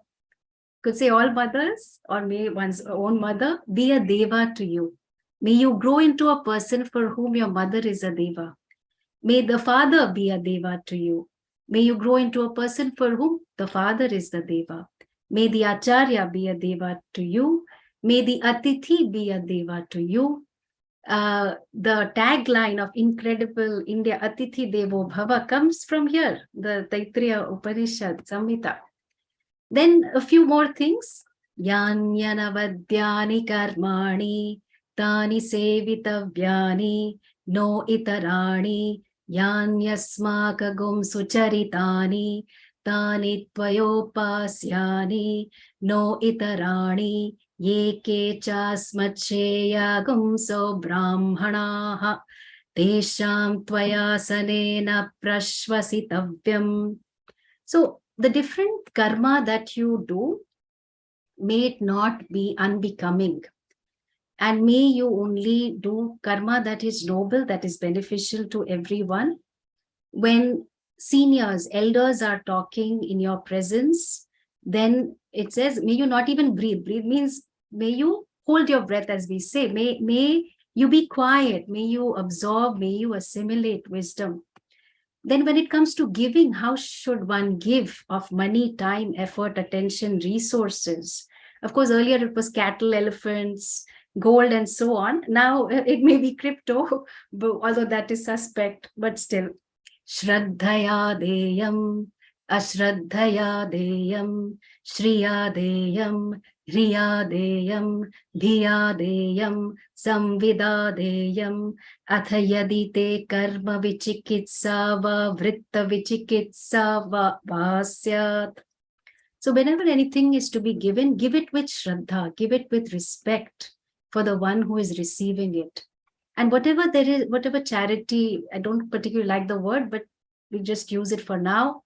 could say all mothers, or may one's own mother be a deva to you. May you grow into a person for whom your mother is a deva. May the father be a deva to you. May you grow into a person for whom the father is the deva. May the acharya be a deva to you. May the atithi be a deva to you. The tagline of incredible India, Atithi Devo Bhava, comes from here, the Taittiriya Upanishad Samhita. Then a few more things. Yanyanavadyani karmani, tani sevitavyani, no itarani, yanyasmakagum sucharitani, tani tvayopasyani, no itarani, ye ke chasmacheya gumso brahmanaha tesham tvayasanena prashvasitavyam. So the different karma that you do may it not be unbecoming, and may you only do karma that is noble, that is beneficial to everyone. When seniors, elders are talking in your presence, then it says, may you not even breathe. Breathe means may you hold your breath, as we say. May you be quiet. May you absorb. May you assimilate wisdom. Then when it comes to giving, how should one give of money, time, effort, attention, resources? Of course, earlier it was cattle, elephants, gold, and so on. Now it may be crypto, although that is suspect, but still. Shraddhaya deyam, ashraddhaya deyam, shriya deyam, riya deyam, dhiya deyam, samvida deyam, atha yadi te karma vichikitsa va vritta vichikitsa va vasyat. So whenever anything is to be given, give it with shraddha, give it with respect for the one who is receiving it. And whatever there is, whatever charity, I don't particularly like the word, but we just use it for now,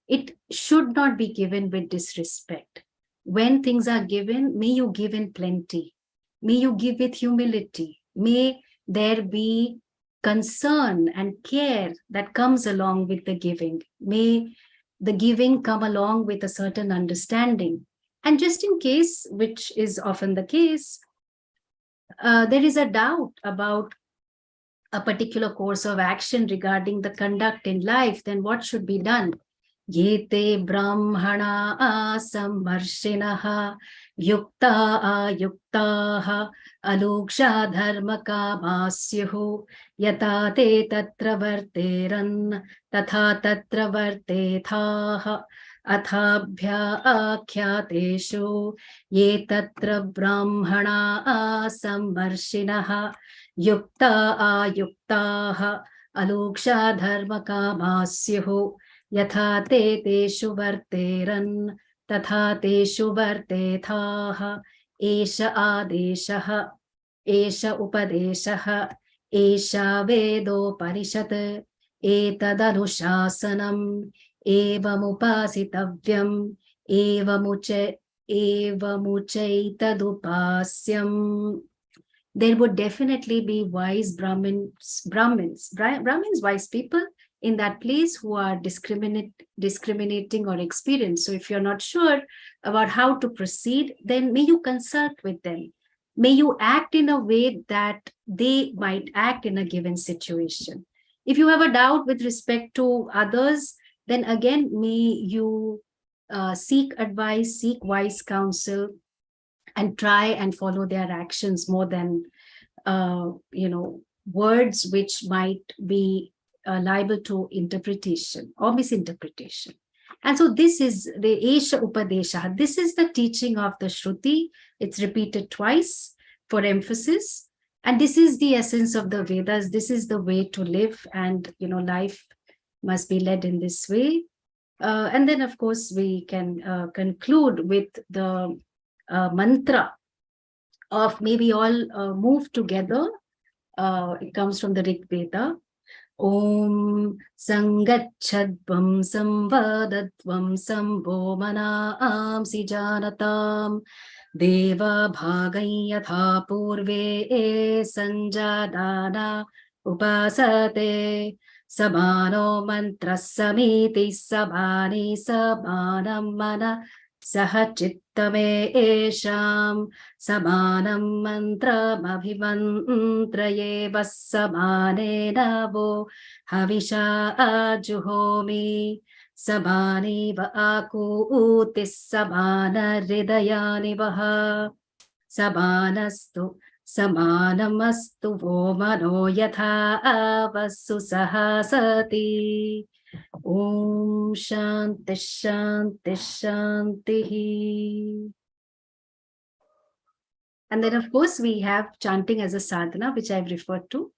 it should not be given with disrespect. When things are given, may you give in plenty. May you give with humility. May there be concern and care that comes along with the giving. May the giving come along with a certain understanding. And just in case, which is often the case, there is a doubt about a particular course of action regarding the conduct in life, then what should be done? Yete brahmana asammarshinaha yukta ayuktaha aluksha dharma kamasyuhu yata te tatra varteran tatha tatra vartethaha athabhya akhyateshu ye tatra brahmana asammarshinaha yukta ayuktaha aluksha dharma kamasyuhu yatha te teshu varteran tatha teshu vartethaha esha adeshaha esha upadeshaha esha vedo parishat etadanuशासनम् evamupasitavyam evamuchaitadupasyam. There would definitely be wise Brahmins, wise people in that place who are discriminating or experienced. So if you're not sure about how to proceed, then may you consult with them. May you act in a way that they might act in a given situation. If you have a doubt with respect to others, then again, may you seek advice, seek wise counsel, and try and follow their actions more than words which might be liable to interpretation or misinterpretation. And so this is the Esha Upadesha. This is the teaching of the Shruti. It's repeated twice for emphasis. And this is the essence of the Vedas. This is the way to live, and life must be led in this way. And then, of course, we can conclude with the mantra of, maybe all move together. It comes from the Rig Veda. Om Sangachadvam Samvadadvam Sambho Manaam Sijanatam Deva Bhagayatha Purve Sanjadana Upasate Samano Mantra Samiti Sabani Samanam Mana Sahachittame Esham Samanam Mantram Abhimantraye Vasamane Navo Havisha Ajuhomi Samani Vaaku Utis Samana Hridayani Vaha Samanastu Samanamastu Vomano Yatha Avasu Sahasati. Om Shanti Shanti Shanti. And then, of course, we have chanting as a sadhana, which I've referred to.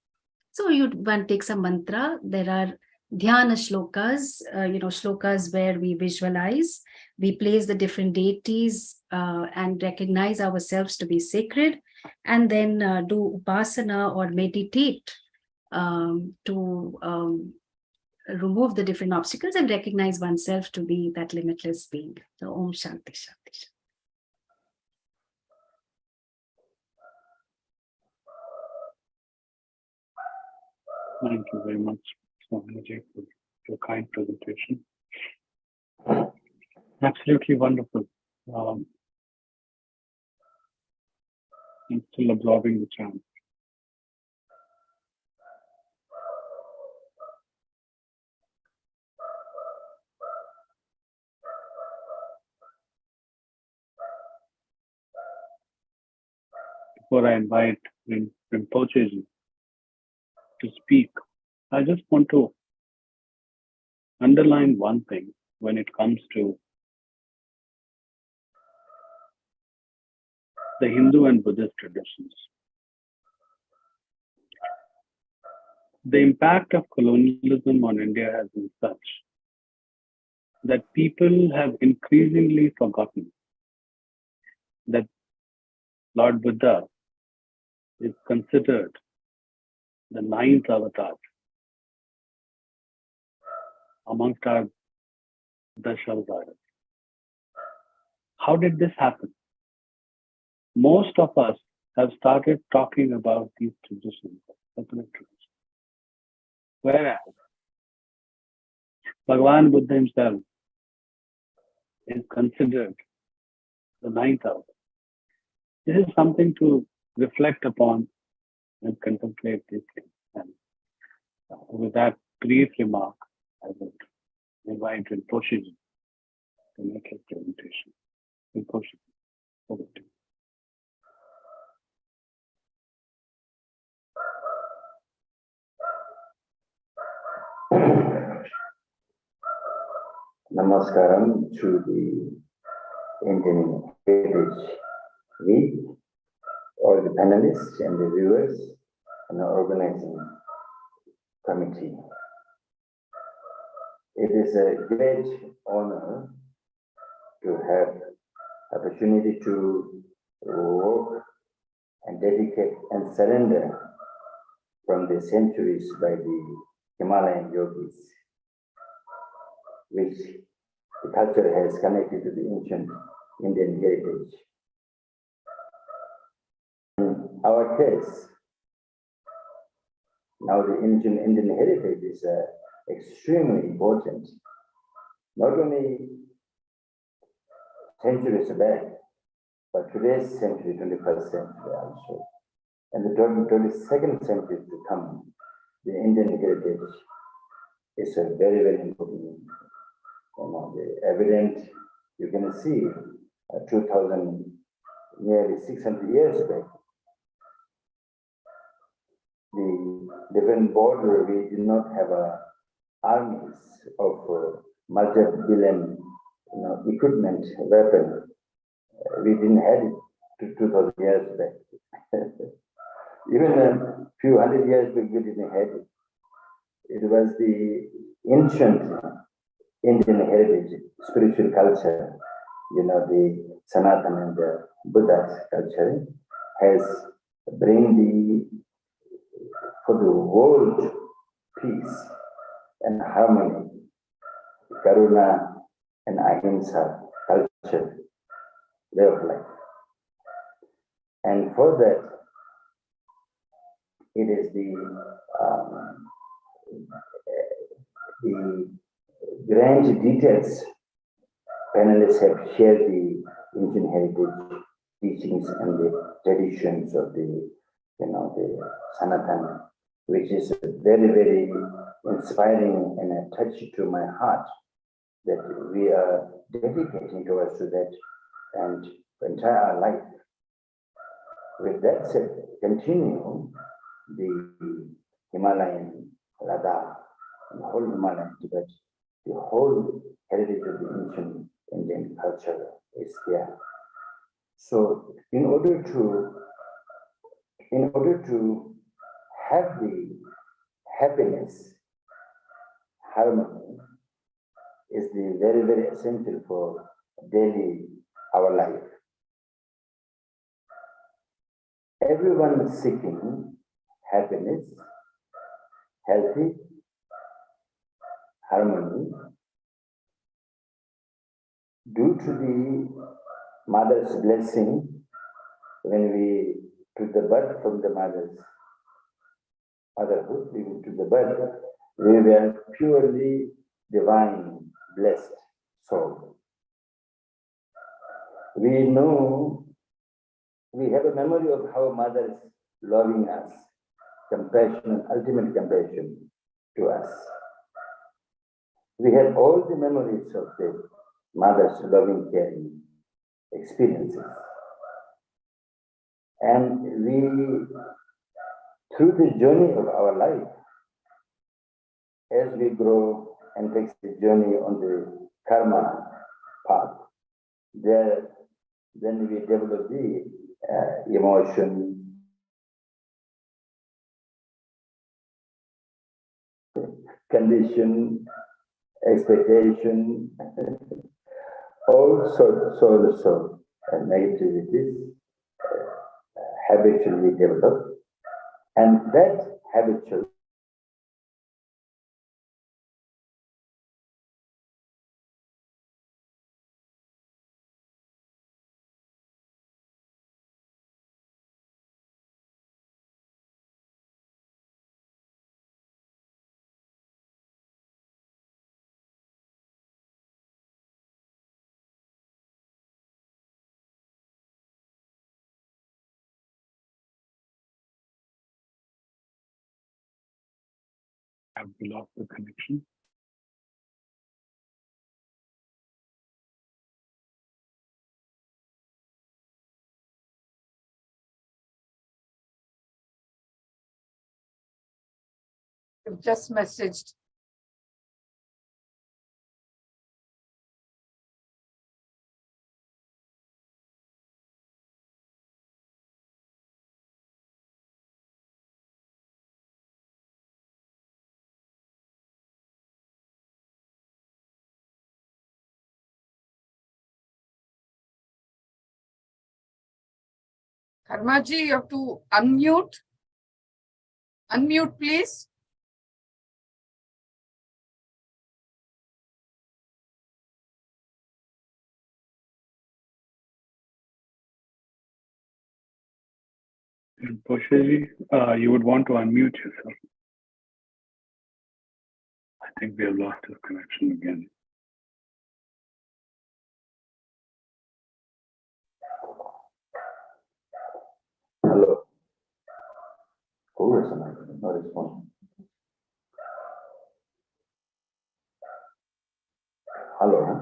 So one takes a mantra. There are dhyana shlokas, shlokas where we visualize, we place the different deities and recognize ourselves to be sacred, and then do upasana or meditate to remove the different obstacles and recognize oneself to be that limitless being. So, Om Shanti Shanti. Shanti. Thank you very much, Swamiji, for your kind presentation. Absolutely wonderful. I'm still absorbing the chant. Before I invite Rinpoche to speak, I just want to underline one thing when it comes to the Hindu and Buddhist traditions. The impact of colonialism on India has been such that people have increasingly forgotten that Lord Buddha is considered the ninth avatar amongst our Dashavataras. How did this happen? Most of us have started talking about these traditions, separate traditions. Whereas Bhagavan Buddha himself is considered the ninth avatar. This is something to reflect upon and contemplate these things. And with that brief remark, I would invite Rinpoche to make his presentation. Rinpoche, over to you. Namaskaram to the Indian Heritage Week, all the panelists and the viewers and the organizing committee. It is a great honor to have opportunity to work and dedicate and surrender from the centuries by the Himalayan yogis, which the culture has connected to the ancient Indian heritage. In our case, now the ancient Indian heritage is extremely important, not only centuries back, but today's century, 21st century also. And the 22nd century to come, the Indian heritage is a very, very important. The evident, you can see 2000, nearly 600 years back, the different border, we did not have armies of multi-billion equipment, weapon. We didn't have it 2000 years back. Even a few hundred years back, we didn't have it. It was the ancient Indian heritage, spiritual culture, the Sanatana and the Buddha's culture has for the world peace and harmony, Karuna and Ahimsa culture, way of life. And for that, it is the grand details panelists have shared the ancient heritage teachings and the traditions of the Sanatana, which is very, very inspiring and a touch to my heart that we are dedicating towards to that and entire life. With that said, continue the Himalayan Ladakh, the whole Himalayan Tibet, the whole heritage of the ancient Indian culture is there. So in order to have the happiness, harmony is the very, very essential for daily our life. Everyone is seeking happiness, healthy, harmony. Due to the mother's blessing, when we took the birth from the mother's motherhood, we took the birth, we were purely divine, blessed soul. We know, we have a memory of how mothers loving us, compassion, ultimate compassion to us. We have all the memories of the mother's loving, caring experiences. And we, through the journey of our life, as we grow and take the journey on the karma path, then we develop the emotion, condition, expectation, all sorts of negativities habitually develop, and that habitual Have we lost the connection? You've just messaged. Karmaji, you have to unmute. Unmute, please. And Poshaji, you would want to unmute yourself. I think we have lost his connection again. hello. Who is no response? Hello. Huh?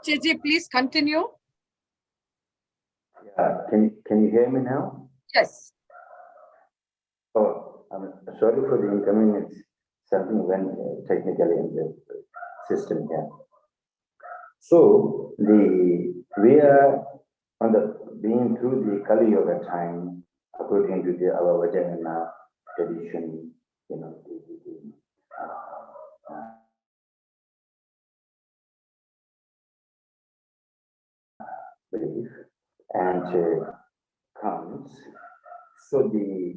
Cheji, please continue. Yeah, can you hear me now? Yes. Oh, I'm sorry for the inconvenience. Something went technically in the system here. So we are on the being through the Kali Yoga time, according to our Vajrayana tradition, you know, belief, and comes. So the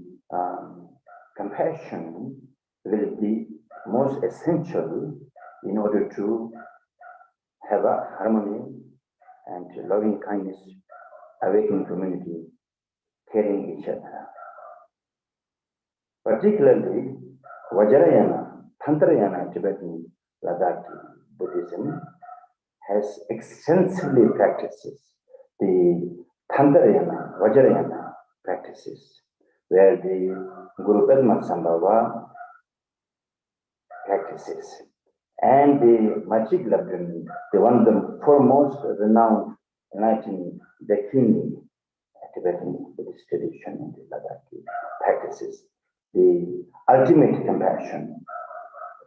compassion will be most essential in order to have a harmony and loving kindness, awakening community, caring each other. Particularly, Vajrayana, Tantrayana, Tibetan Ladakh Buddhism has extensively practices the Tantrayana, Vajrayana practices, where the Guru Padmasambhava practices, and the Machik Labdhan, the one of the foremost renowned enlightened Dakini Tibetan Buddhist tradition in the Ladakh practices, the ultimate compassion,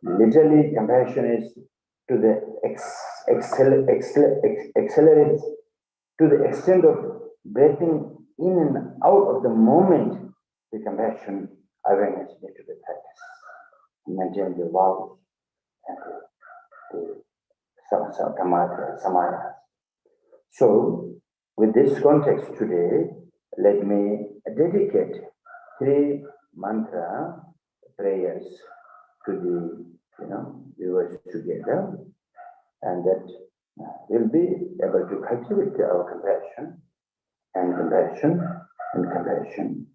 Literally, compassion is to the accelerate to the extent of breathing in and out of the moment. The compassion awareness need to be practiced. Maintain the vows and the samaya. So, with this context today, let me dedicate 3 mantra prayers to the viewers together, and that will be able to cultivate our compassion and compassion and compassion.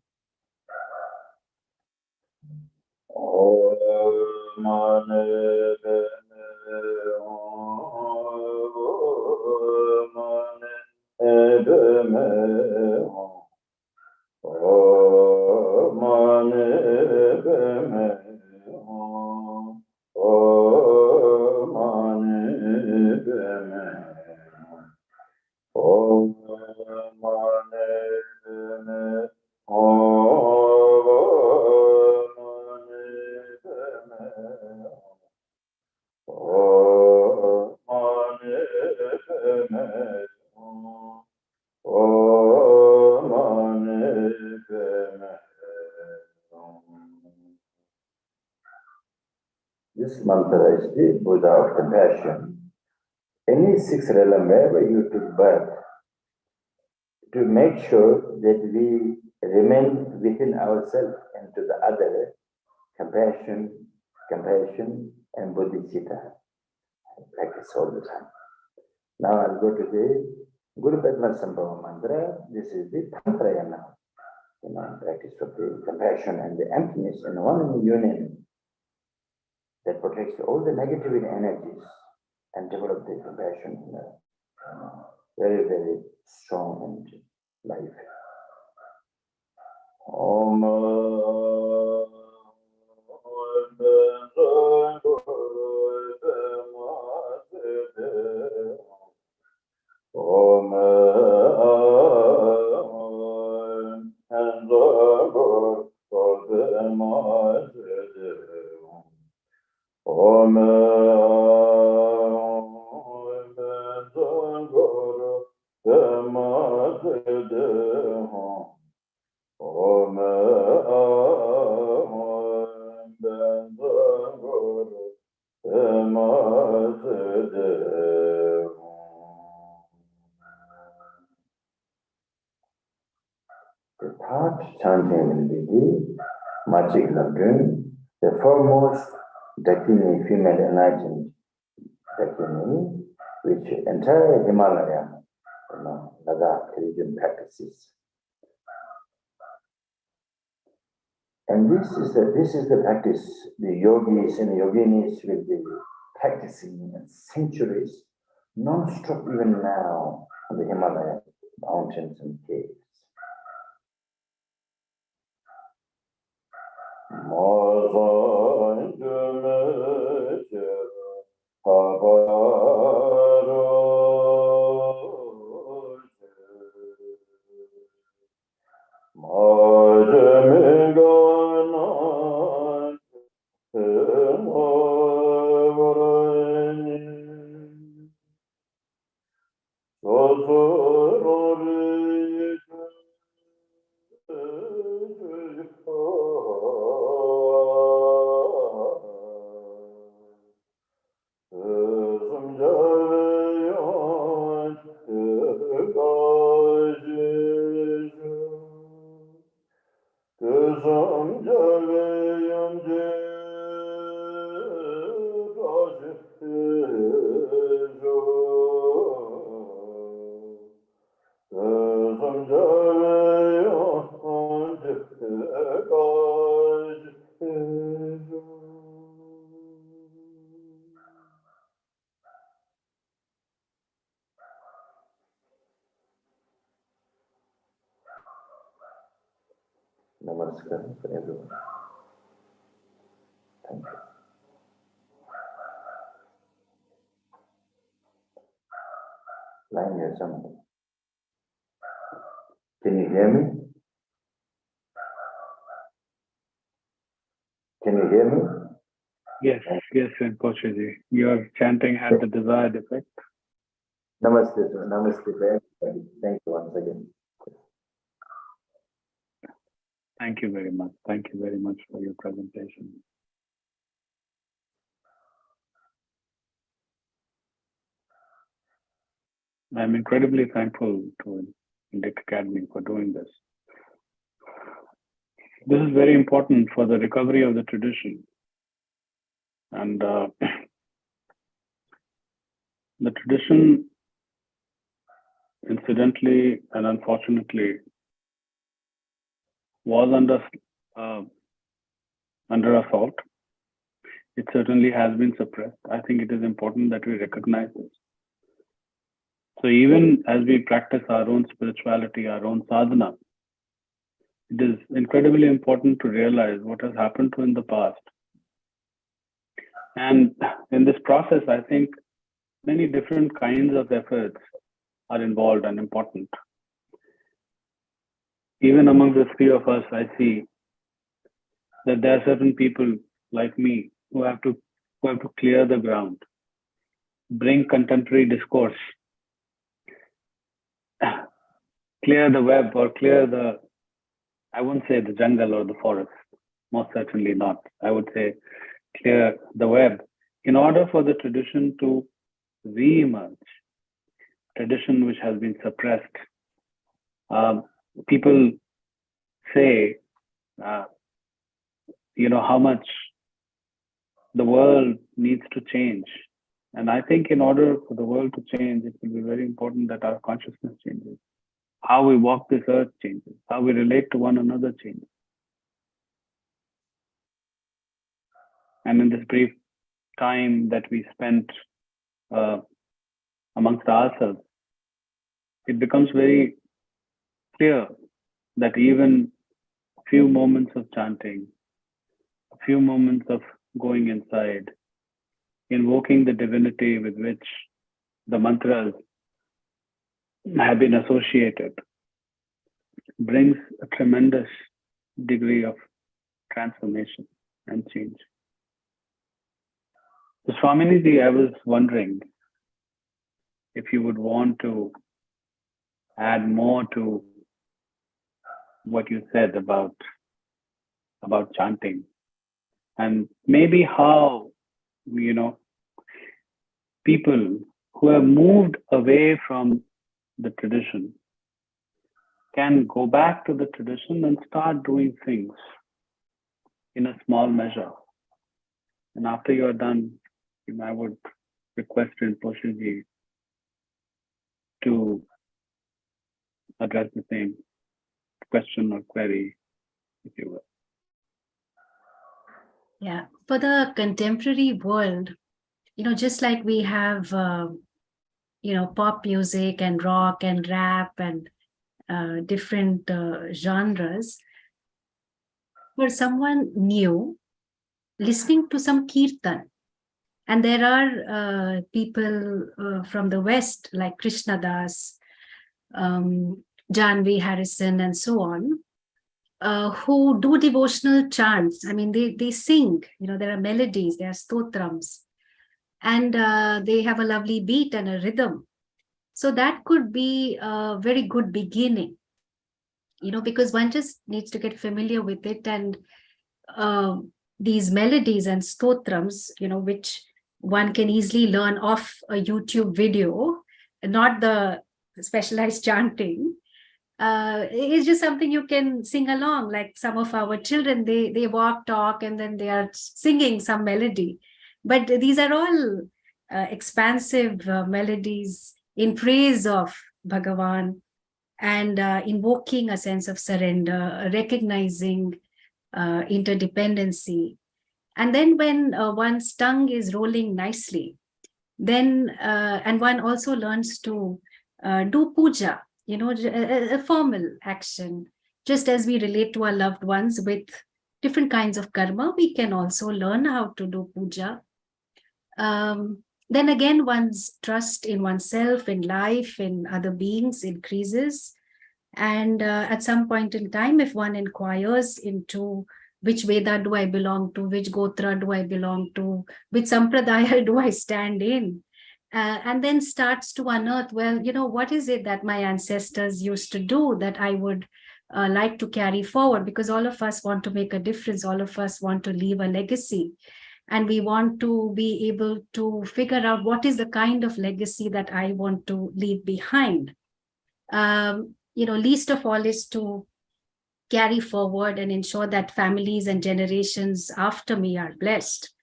This mantra is the Buddha of compassion. Any 6 realm wherever you took birth, to make sure that we remain within ourselves and to the other, compassion, and bodhicitta. Practice all the time. Now I'll go to the Guru Padma Sambhava mantra. This is the Tantrayana, practice of the compassion and the emptiness in one union that protects all the negative energies and develop the compassion in a very, very strong and life. Om The third chanting will be the magic lagoon, the foremost Dakini, female enlightened Dakini, which entire Himalaya, Ladakh region practices. And this is the practice the yogis and yoginis will be practicing in centuries, non-stop even now on the Himalaya mountains and caves. Namaskar for everyone. Thank you. Line here somebody. Can you hear me? Can you hear me? Yes, yes. Yes, Rinpoche, your chanting had the desired effect. Namaste, sir. Namaste to everybody. Thank you once again. Thank you very much. Thank you very much for your presentation. I'm incredibly thankful to Indic Academy for doing this. This is very important for the recovery of the tradition. And the tradition, incidentally and unfortunately, was under assault. It certainly has been suppressed. I think it is important that we recognize this. So even as we practice our own spirituality, our own sadhana, it is incredibly important to realize what has happened to in the past. And in this process, I think many different kinds of efforts are involved and important. Even among the three of us, I see that there are certain people like me who have to clear the ground, bring contemporary discourse, clear the web or clear the, I won't say the jungle or the forest, most certainly not. I would say clear the web in order for the tradition to re-emerge, tradition which has been suppressed. People say, how much the world needs to change. And I think in order for the world to change, it will be very important that our consciousness changes. How we walk this earth changes. How we relate to one another changes. And in this brief time that we spent amongst ourselves, it becomes very clear that even a few moments of chanting, a few moments of going inside, invoking the divinity with which the mantras have been associated, brings a tremendous degree of transformation and change. So Swaminiji, I was wondering if you would want to add more to what you said about chanting, and maybe how, people who have moved away from the tradition can go back to the tradition and start doing things in a small measure. And after you're done, I would request Rinpoche to address the same question or query, if you will. Yeah, for the contemporary world, just like we have, pop music and rock and rap and different genres, for someone new, listening to some kirtan, and there are people from the West like Krishna Das, Janvi Harrison, and so on, who do devotional chants. I mean, they sing, there are melodies, there are stotrams, and they have a lovely beat and a rhythm. So that could be a very good beginning, because one just needs to get familiar with it. And these melodies and stotrams, which one can easily learn off a YouTube video, not the specialized chanting. It's just something you can sing along. Like some of our children, they walk, talk, and then they are singing some melody. But these are all expansive melodies in praise of Bhagavan and invoking a sense of surrender, recognizing interdependency. And then when one's tongue is rolling nicely, then, and one also learns to do puja, a formal action. Just as we relate to our loved ones with different kinds of karma, we can also learn how to do puja. Then again, one's trust in oneself, in life, in other beings increases. And at some point in time, if one inquires into which Veda do I belong to, which Gotra do I belong to, which Sampradaya do I stand in? And then starts to unearth, well, what is it that my ancestors used to do that I would like to carry forward? Because all of us want to make a difference. All of us want to leave a legacy. And we want to be able to figure out what is the kind of legacy that I want to leave behind. Least of all is to carry forward and ensure that families and generations after me are blessed.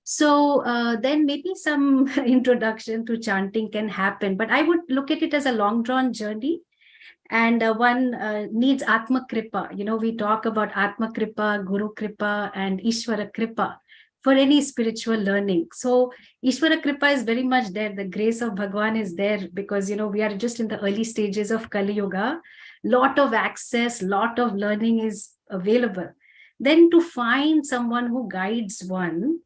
So then maybe some introduction to chanting can happen, but I would look at it as a long drawn journey. And one needs Atma Kripa. We talk about Atma Kripa, Guru Kripa, and Ishvara Kripa for any spiritual learning. So Ishvara Kripa is very much there. The grace of Bhagwan is there because, we are just in the early stages of Kali Yuga. Lot of access, lot of learning is available. Then to find someone who guides one,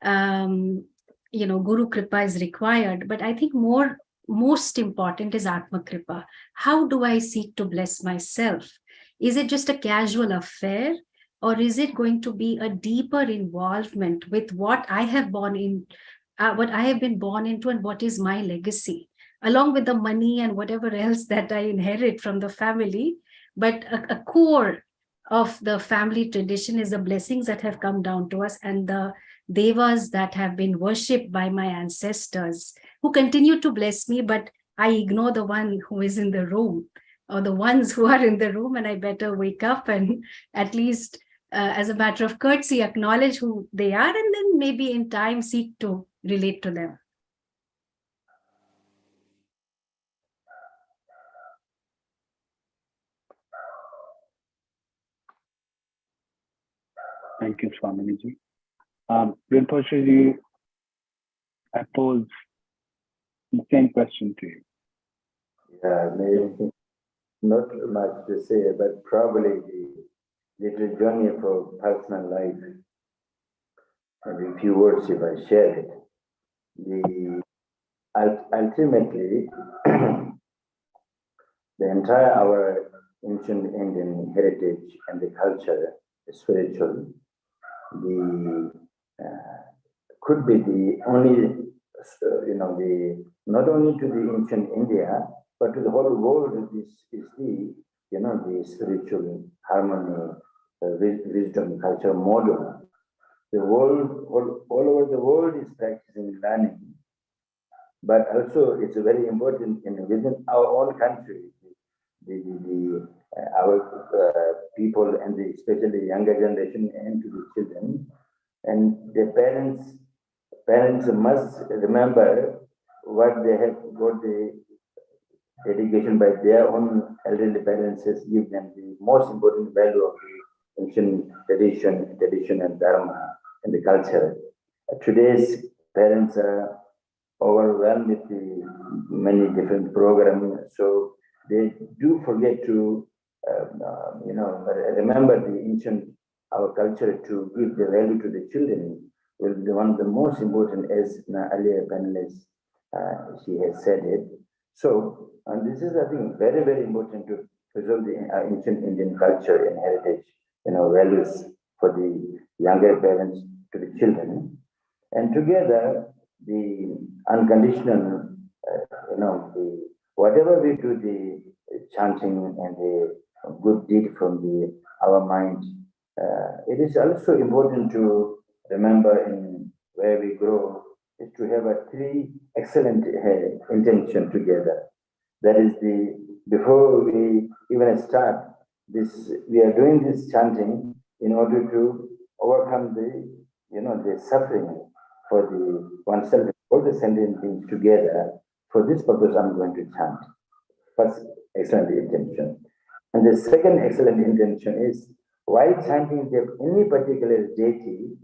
Guru Kripa is required. But I think most important is Atma Kripa. How do I seek to bless myself? Is it just a casual affair, or is it going to be a deeper involvement with what I have been born into, and what is my legacy, along with the money and whatever else that I inherit from the family? But a core of the family tradition is the blessings that have come down to us and the devas that have been worshipped by my ancestors, who continue to bless me, but I ignore the one who is in the room, or the ones who are in the room, and I better wake up and at least as a matter of courtesy acknowledge who they are, and then maybe in time seek to relate to them. Thank you, Swamini-ji. Rinpoche-ji, I pose the same question to you. Yeah, maybe not much to say, but probably the little journey for personal life, and a few words if I share it. Ultimately, the entire our ancient Indian heritage and the culture, spiritual, could be the only, not only to the ancient India, but to the whole world. This is the spiritual harmony, wisdom, culture model. The world, all over the world is practicing learning, but also it's very important within our own country. Our people, and especially the younger generation, and to the children, and the parents must remember what they have got the education by their own elderly parents has given them the most important value of the ancient tradition and dharma and the culture. Today's parents are overwhelmed with the many different programs, so they do forget to remember the ancient our culture, to give the value to the children will be one of the most important, as earlier panelist she has said it. So, and this is, I think, very, very important to preserve the ancient Indian culture and heritage, values for the younger parents to the children, and together the unconditional, whatever we do, the chanting and the good deed from our mind. It is also important to remember in where we grow is to have three excellent intention together. That is before we even start this, we are doing this chanting in order to overcome the suffering for oneself, all the sentient beings together. For this purpose, I'm going to chant. First excellent intention. And the second excellent intention is, while chanting any particular deity,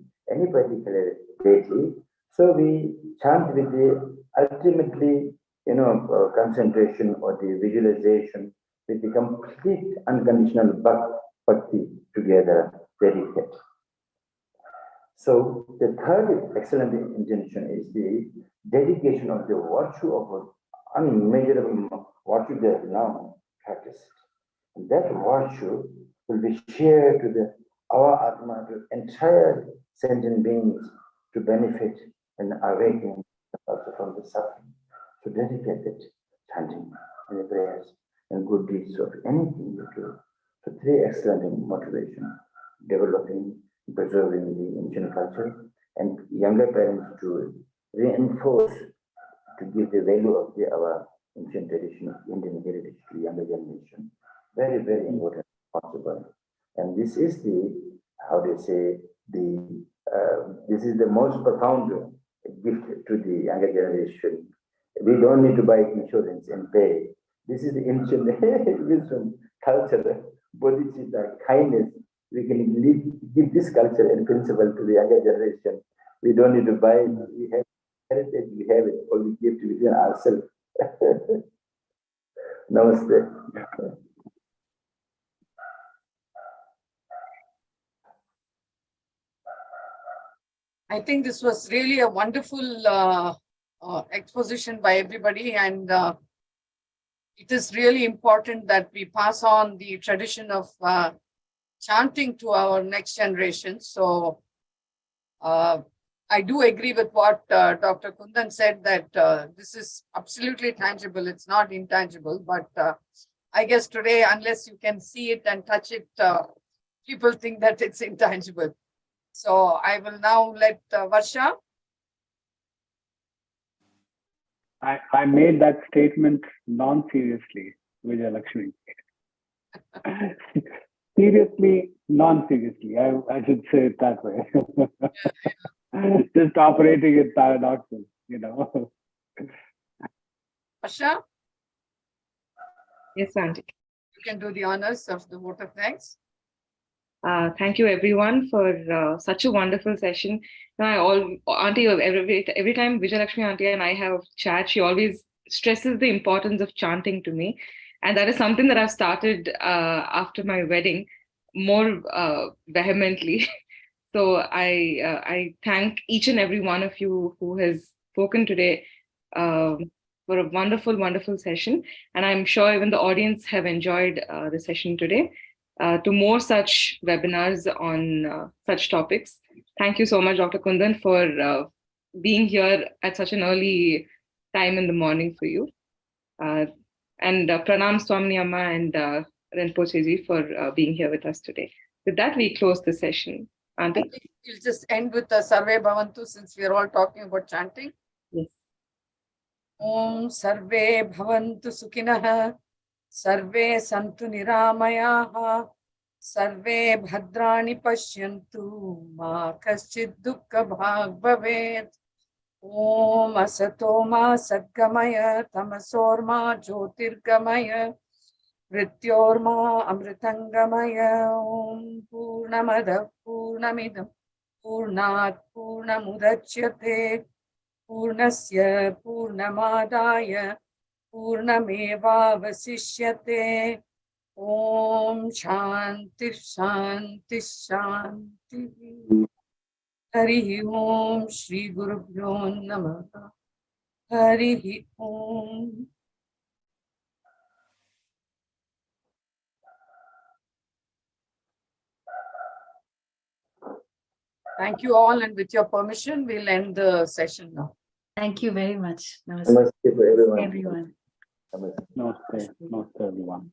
so we chant with the ultimately, concentration or the visualization with the complete unconditional bhakti together, dedicate. So the third excellent intention is the dedication of the virtue of unmeasurable virtue they have now practiced. And that virtue will be shared to our Atma, the entire sentient beings to benefit and awaken also from the suffering. To dedicate it, chanting and prayers and good deeds of anything you do. So three excellent motivation, developing, preserving the ancient culture, and younger parents to reinforce, to give the value of our ancient tradition of Indian heritage to younger generation. Very, very important, possible. And this is the, how they say, this is the most profound gift to the younger generation. We don't need to buy insurance and pay. This is the ancient wisdom, culture, bodhicitta, kindness. We can give this culture and principle to the younger generation. We don't need to buy it. We have heritage, we have it, or we give it within ourselves. Namaste. I think this was really a wonderful exposition by everybody, and it is really important that we pass on the tradition of chanting to our next generation. So I do agree with what Dr. Kundan said, that this is absolutely tangible. It's not intangible, but I guess today, unless you can see it and touch it, people think that it's intangible. So I will now let Varsha. I made that statement non-seriously, Vijay Lakshmi. Seriously, non-seriously. I should say it that way. Just operating in paradoxes, Varsha, Yes, Auntie. you can do the honors of the vote of thanks. Thank you everyone for such a wonderful session. Auntie, every time Vijay Lakshmi Auntie and I have chat, she always stresses the importance of chanting to me. And that is something that I've started after my wedding more vehemently. So I thank each and every one of you who has spoken today for a wonderful, wonderful session. And I'm sure even the audience have enjoyed the session today. To more such webinars on such topics. Thank you so much, Dr. Kundan, for being here at such an early time in the morning for you. And Pranam Swamini Amma and Rinpoche Ji for being here with us today. With that, we close the session. Auntie? We'll just end with the Sarve Bhavantu, since we're all talking about chanting. Yes. Om Sarve Bhavantu Sukhinah. Sarve Santu Niramayaha. Sarve Bhadrani Pashyantu. Ma Kaschid Dukkha Bhag Bhavet. Om Asatoma Sadgamaya. Tamasorma Jyotirgamaya. Mrityorma Amritangamaya. Om Purnamada Purnamidam. Purnat Purnamudachyate. Purnasya Purnamadaya. Purnameva Vasishyate. Om Shanti Shanti Shanti. Hari Om Shri Gurubhyo Namaha. Hari Om. Thank you all, and with your permission, we'll end the session now. Thank you very much. Namaste for everyone. Everyone. Namaste. Namaste, everyone.